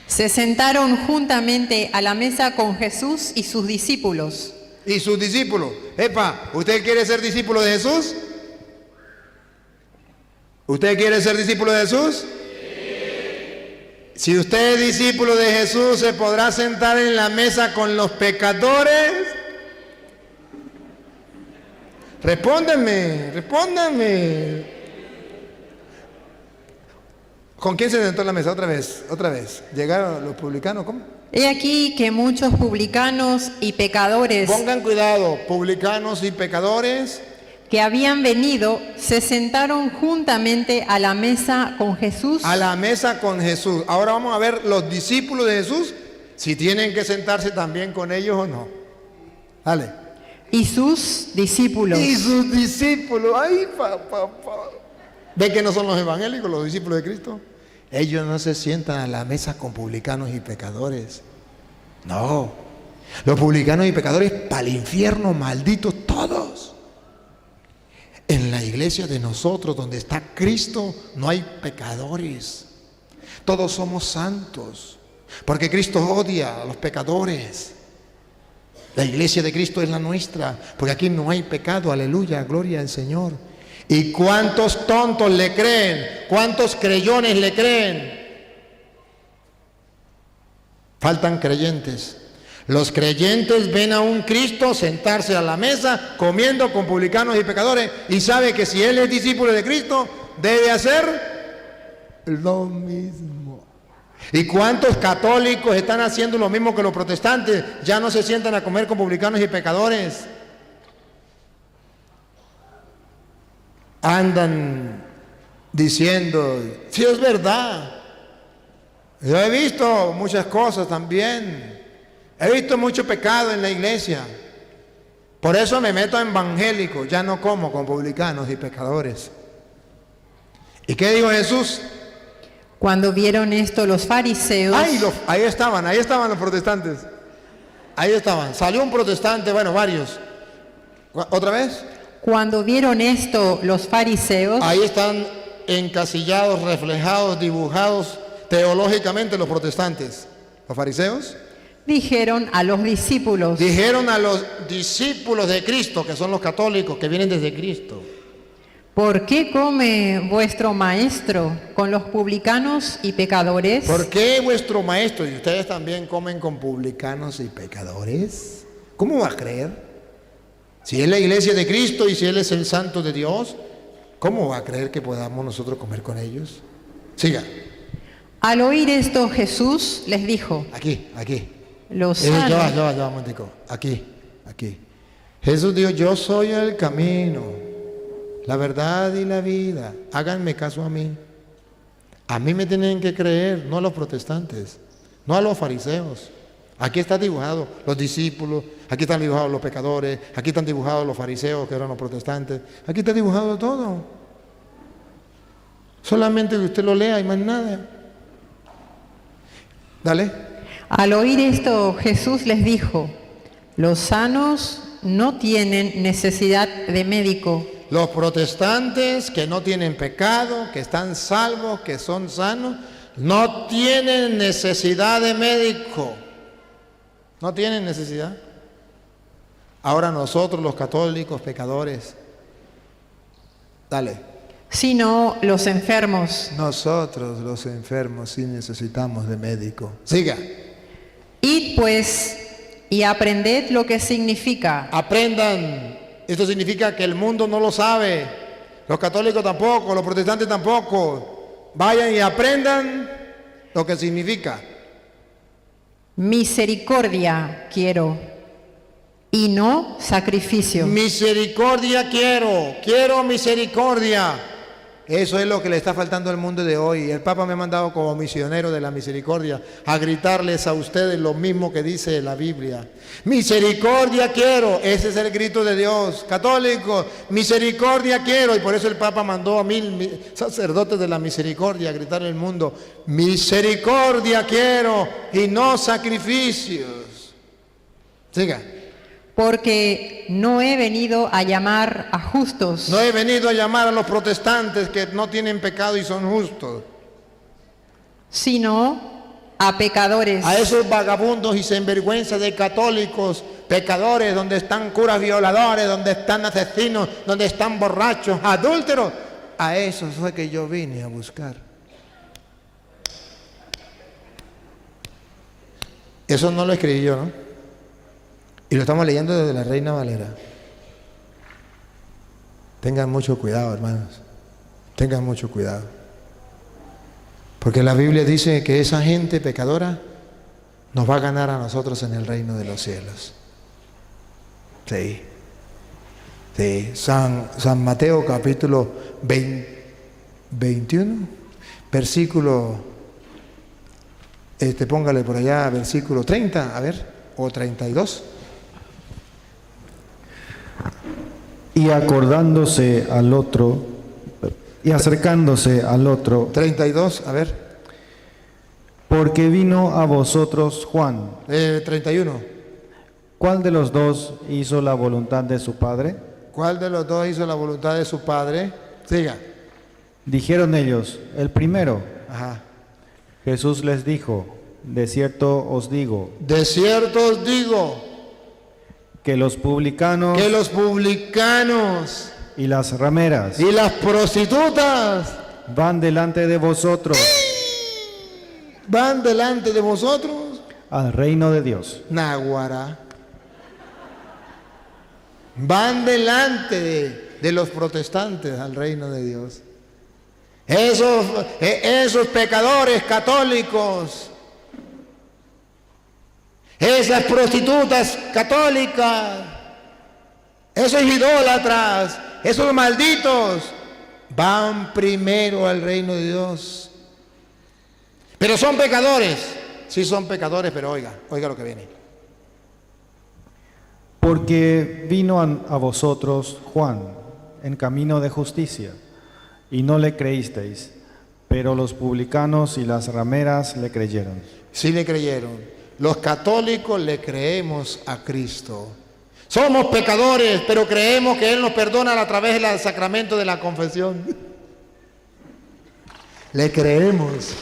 Se sentaron juntamente a la mesa con Jesús y sus discípulos.
Y sus discípulos, epa, ¿usted quiere ser discípulo de Jesús? ¿Usted quiere ser discípulo de Jesús? Sí. Si usted es discípulo de Jesús, ¿se podrá sentar en la mesa con los pecadores? Respóndanme, respóndanme. ¿Con quién se sentó en la mesa? Otra vez. ¿Llegaron los publicanos? ¿Cómo?
He aquí que muchos publicanos y pecadores
Pongan cuidado, publicanos y pecadores
que habían venido se sentaron juntamente a la mesa con Jesús.
a la mesa con Jesús. Ahora vamos a ver los discípulos de Jesús, si tienen que sentarse también con ellos o no. Dale.
Y sus discípulos.
Y sus discípulos, ay papá. ¿Ve que no son los evangélicos, los discípulos de Cristo? Ellos no se sientan a la mesa con publicanos y pecadores. No. Los publicanos y pecadores para el infierno, malditos todos. En la iglesia de nosotros, donde está Cristo, no hay pecadores. Todos somos santos. Porque Cristo odia a los pecadores. La iglesia de Cristo es la nuestra. Porque aquí no hay pecado. Aleluya, gloria al Señor. ¿Y cuántos tontos le creen? ¿Cuántos creyones le creen? Faltan creyentes. Los creyentes ven a un Cristo sentarse a la mesa comiendo con publicanos y pecadores y sabe que si él es discípulo de Cristo debe hacer lo mismo. ¿Y cuántos católicos están haciendo lo mismo que los protestantes? Ya no se sientan a comer con publicanos y pecadores. Andan diciendo, sí es verdad, yo he visto muchas cosas también, he visto mucho pecado en la iglesia, por eso me meto a evangélico, ya no como con publicanos y pecadores. ¿Y qué dijo Jesús?
Cuando vieron esto los fariseos,
Ahí estaban los protestantes. Ahí estaban. Salió un protestante, bueno, varios. ¿Otra vez?
cuando vieron esto los fariseos,
Ahí están encasillados, reflejados, dibujados teológicamente los protestantes. Los fariseos
dijeron a los discípulos,
dijeron a los discípulos de Cristo, que son los católicos, que vienen desde Cristo:
¿por qué come vuestro maestro con los publicanos y pecadores?
¿por qué vuestro maestro y ustedes también comen con publicanos y pecadores? ¿Cómo va a creer? Si es la iglesia de Cristo y si Él es el santo de Dios, ¿cómo va a creer que podamos nosotros comer con ellos? Siga.
Al oír esto Jesús les dijo,
Aquí.
los
Ya
sanos,
va, un momentico. Aquí. Jesús dijo: yo soy el camino, la verdad y la vida. Háganme caso a mí. A mí me tienen que creer, no a los protestantes, no a los fariseos. Aquí está dibujado los discípulos, aquí están dibujados los pecadores, aquí están dibujados los fariseos, que eran los protestantes. Aquí está dibujado todo. Solamente que usted lo lea y más nada. Dale.
al oír esto Jesús les dijo, los sanos no tienen necesidad de médico,
Los protestantes que no tienen pecado, que están salvos, que son sanos, no tienen necesidad de médico. No tienen necesidad. Ahora nosotros los católicos pecadores, dale.
sino los enfermos.
Nosotros los enfermos sí necesitamos de médico. Siga.
Id pues y aprended lo que significa.
Aprendan. Esto significa que el mundo no lo sabe. Los católicos tampoco, los protestantes tampoco. Vayan y aprendan lo que significa.
Misericordia quiero y no sacrificio.
Misericordia quiero misericordia. Eso es lo que le está faltando al mundo de hoy. El Papa me ha mandado como misionero de la misericordia a gritarles a ustedes lo mismo que dice la Biblia. Misericordia quiero. Ese es el grito de Dios. Católicos, misericordia quiero. Y por eso el Papa mandó a 1000 sacerdotes de la misericordia a gritarle al mundo: misericordia quiero y no sacrificios. Siga.
Porque no he venido a llamar a justos,
No he venido a llamar a los protestantes que no tienen pecado y son justos.
sino a pecadores.
A esos vagabundos y sinvergüenza de católicos, pecadores, donde están curas violadores, donde están asesinos, donde están borrachos, adúlteros. A esos fue que yo vine a buscar. Eso no lo escribí yo, ¿no? Y lo estamos leyendo desde la Reina Valera. Tengan mucho cuidado, hermanos. Tengan mucho cuidado. Porque la Biblia dice que esa gente pecadora nos va a ganar a nosotros en el reino de los cielos. Sí. San Mateo capítulo 21, versículo, póngale por allá, versículo 30, a ver, o 32.
Y acordándose al otro, y acercándose al otro,
32, a ver.
porque vino a vosotros Juan.
31.
¿Cuál de los dos hizo la voluntad de su padre?
¿Cuál de los dos hizo la voluntad de su padre? Siga.
Dijeron ellos, el primero.
Ajá.
Jesús les dijo, de cierto os digo,
De cierto os digo
que los publicanos
que los publicanos
y las rameras
y las prostitutas
van delante de vosotros
van delante de vosotros.
al reino de Dios.
Náguara. Van delante de los protestantes al reino de Dios. Esos pecadores católicos, esas prostitutas católicas, esos idólatras, esos malditos, van primero al reino de Dios. Pero son pecadores. Sí son pecadores, pero oiga lo que viene.
Porque vino a vosotros Juan en camino de justicia, y no le creísteis, Pero los publicanos y las rameras le creyeron.
Sí le creyeron. Los católicos le creemos a Cristo. Somos pecadores, pero creemos que Él nos perdona a través del sacramento de la confesión. Le creemos.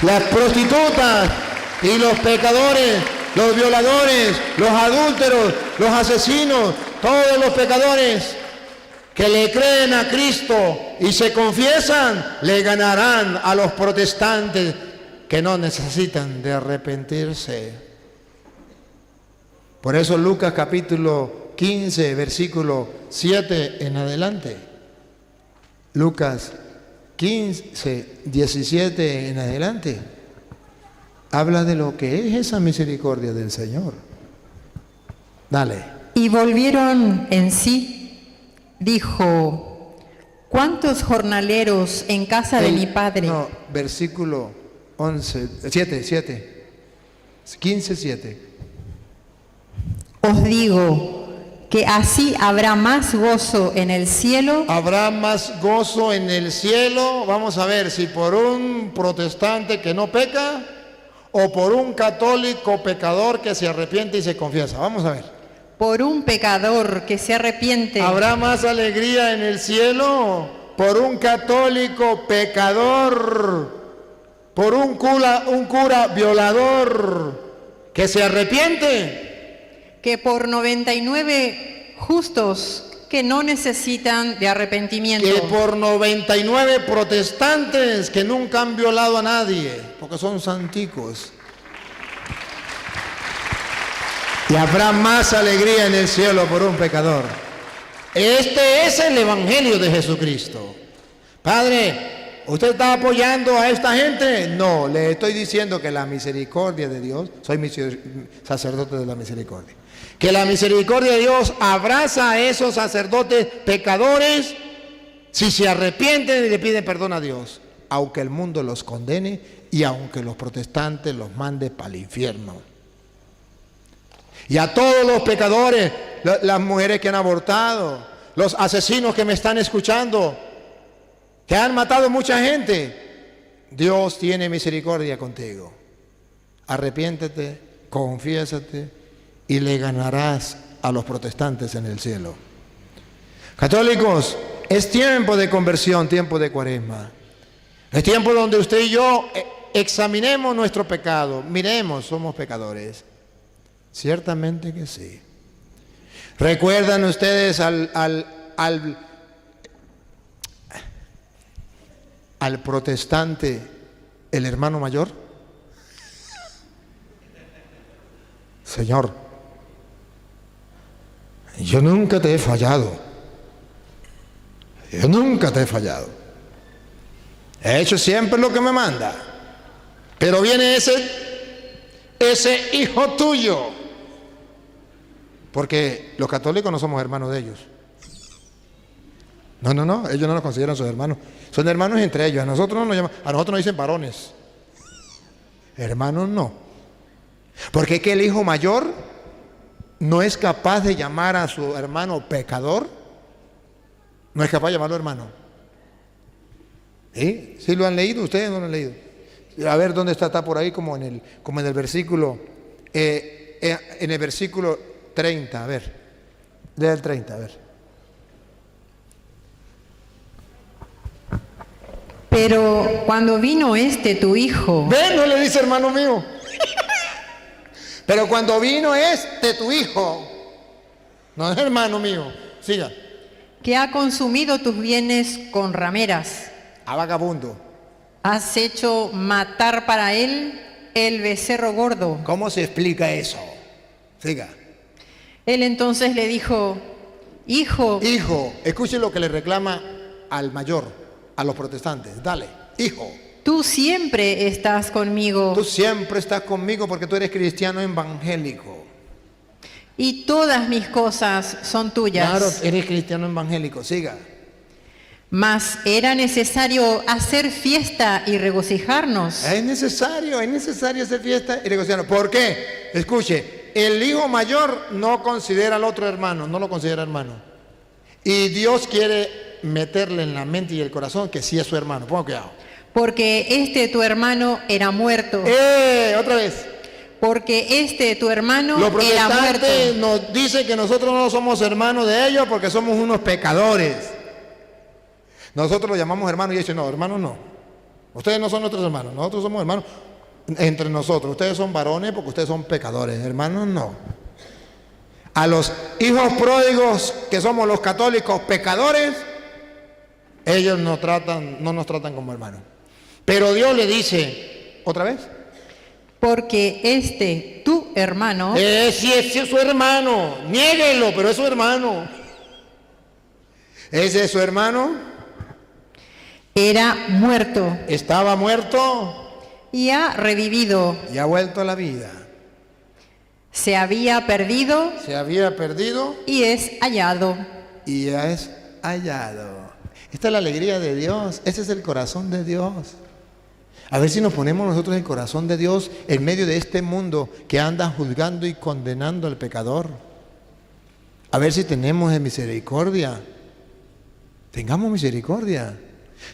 Las prostitutas y los pecadores, los violadores, los adúlteros, los asesinos, todos los pecadores que le creen a Cristo y se confiesan, le ganarán a los protestantes que no necesitan de arrepentirse. Por eso Lucas capítulo 15, versículo 7 en adelante. Lucas 15, 17 en adelante. Habla de lo que es esa misericordia del Señor. Dale.
Y volvieron en sí. Dijo, ¿cuántos jornaleros en casa de mi padre?
No, versículo 11, 7, 15, 7.
Os digo que así habrá más gozo en el cielo.
Habrá más gozo en el cielo. Vamos a ver si por un protestante que no peca o por un católico pecador que se arrepiente y se confiesa. Vamos a ver.
Por un pecador que se arrepiente.
¿Habrá más alegría en el cielo por un católico pecador, por un cura violador que se arrepiente?
Que por 99 justos que no necesitan de arrepentimiento.
Que por 99 protestantes que nunca han violado a nadie, porque son santicos. Y habrá más alegría en el cielo por un pecador. Este es el Evangelio de Jesucristo. Padre, ¿usted está apoyando a esta gente? No, le estoy diciendo que la misericordia de Dios, soy sacerdote de la misericordia, que la misericordia de Dios abraza a esos sacerdotes pecadores si se arrepienten y le piden perdón a Dios, aunque el mundo los condene y aunque los protestantes los mande para el infierno. Y a todos los pecadores, las mujeres que han abortado, los asesinos que me están escuchando, que han matado mucha gente, Dios tiene misericordia contigo. Arrepiéntete, confiésate y le ganarás a los protestantes en el cielo. Católicos, es tiempo de conversión, tiempo de cuaresma. Es tiempo donde usted y yo examinemos nuestro pecado, miremos, somos pecadores. Ciertamente que sí. ¿Recuerdan ustedes al protestante, el hermano mayor? Señor, yo nunca te he fallado. Yo nunca te he fallado. He hecho siempre lo que me manda. Pero viene ese hijo tuyo. Porque los católicos no somos hermanos de ellos. No, ellos no nos consideran sus hermanos. Son hermanos entre ellos. A nosotros no nos llaman, a nosotros nos dicen varones. Hermanos no. Porque es que el hijo mayor no es capaz de llamar a su hermano pecador. No es capaz de llamarlo hermano. ¿Sí? ¿Sí lo han leído? ¿Ustedes no lo han leído? A ver dónde está por ahí como en el versículo en el versículo 30, a ver. Lea el 30, a ver.
Pero cuando vino tu hijo.
Ven, no le dice hermano mío. Pero cuando vino tu hijo, no es hermano mío, siga.
Que ha consumido tus bienes con rameras.
A vagabundo.
Has hecho matar para él el becerro gordo.
¿Cómo se explica eso? Siga.
Él entonces le dijo, hijo,
escuche lo que le reclama al mayor, a los protestantes. Dale, hijo.
tú siempre estás conmigo.
Tú siempre estás conmigo porque tú eres cristiano evangélico.
Y todas mis cosas son tuyas.
Claro, eres cristiano evangélico. Siga.
Mas era necesario hacer fiesta y regocijarnos.
Es necesario hacer fiesta y regocijarnos. ¿Por qué? Escuche, el hijo mayor no considera al otro hermano, no lo considera hermano. Y Dios quiere meterle en la mente y el corazón que sí es su hermano. Ponga cuidado.
Porque este tu hermano era muerto.
Otra vez.
Porque este tu hermano
Los
era muerto.
protestantes nos dicen que nosotros no somos hermanos de ellos porque somos unos pecadores. Nosotros los llamamos hermanos y ellos dicen, no, hermanos no. Ustedes no son nuestros hermanos, nosotros somos hermanos entre nosotros. Ustedes son varones porque ustedes son pecadores, hermanos no. A los hijos pródigos que somos los católicos pecadores, ellos no nos tratan como hermanos. Pero Dios le dice, ¿otra vez?
Porque este tu hermano
Si es su hermano, niéguenlo, pero es su hermano. Ese es su hermano,
era muerto
estaba muerto
y ha revivido.
y ha vuelto a la vida.
Se había perdido
Se había perdido
y es hallado.
y es hallado. Esta es la alegría de Dios, ese es el corazón de Dios. A ver si nos ponemos nosotros el corazón de Dios en medio de este mundo que anda juzgando y condenando al pecador. A ver si tenemos misericordia. Tengamos misericordia.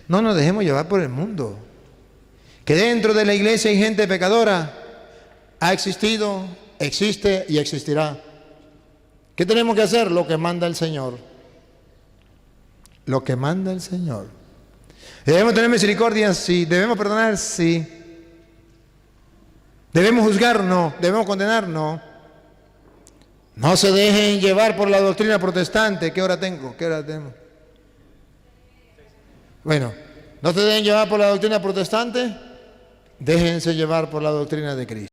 No nos dejemos llevar por el mundo. Que dentro de la iglesia hay gente pecadora. Ha existido, existe y existirá. ¿Qué tenemos que hacer? Lo que manda el Señor. Lo que manda el Señor. ¿Debemos tener misericordia? Sí. ¿Debemos perdonar? Sí. ¿Debemos juzgar? No. ¿Debemos condenar? No. No se dejen llevar por la doctrina protestante. ¿Qué hora tengo? ¿Qué hora tengo? Bueno, no se dejen llevar por la doctrina protestante. Déjense llevar por la doctrina de Cristo.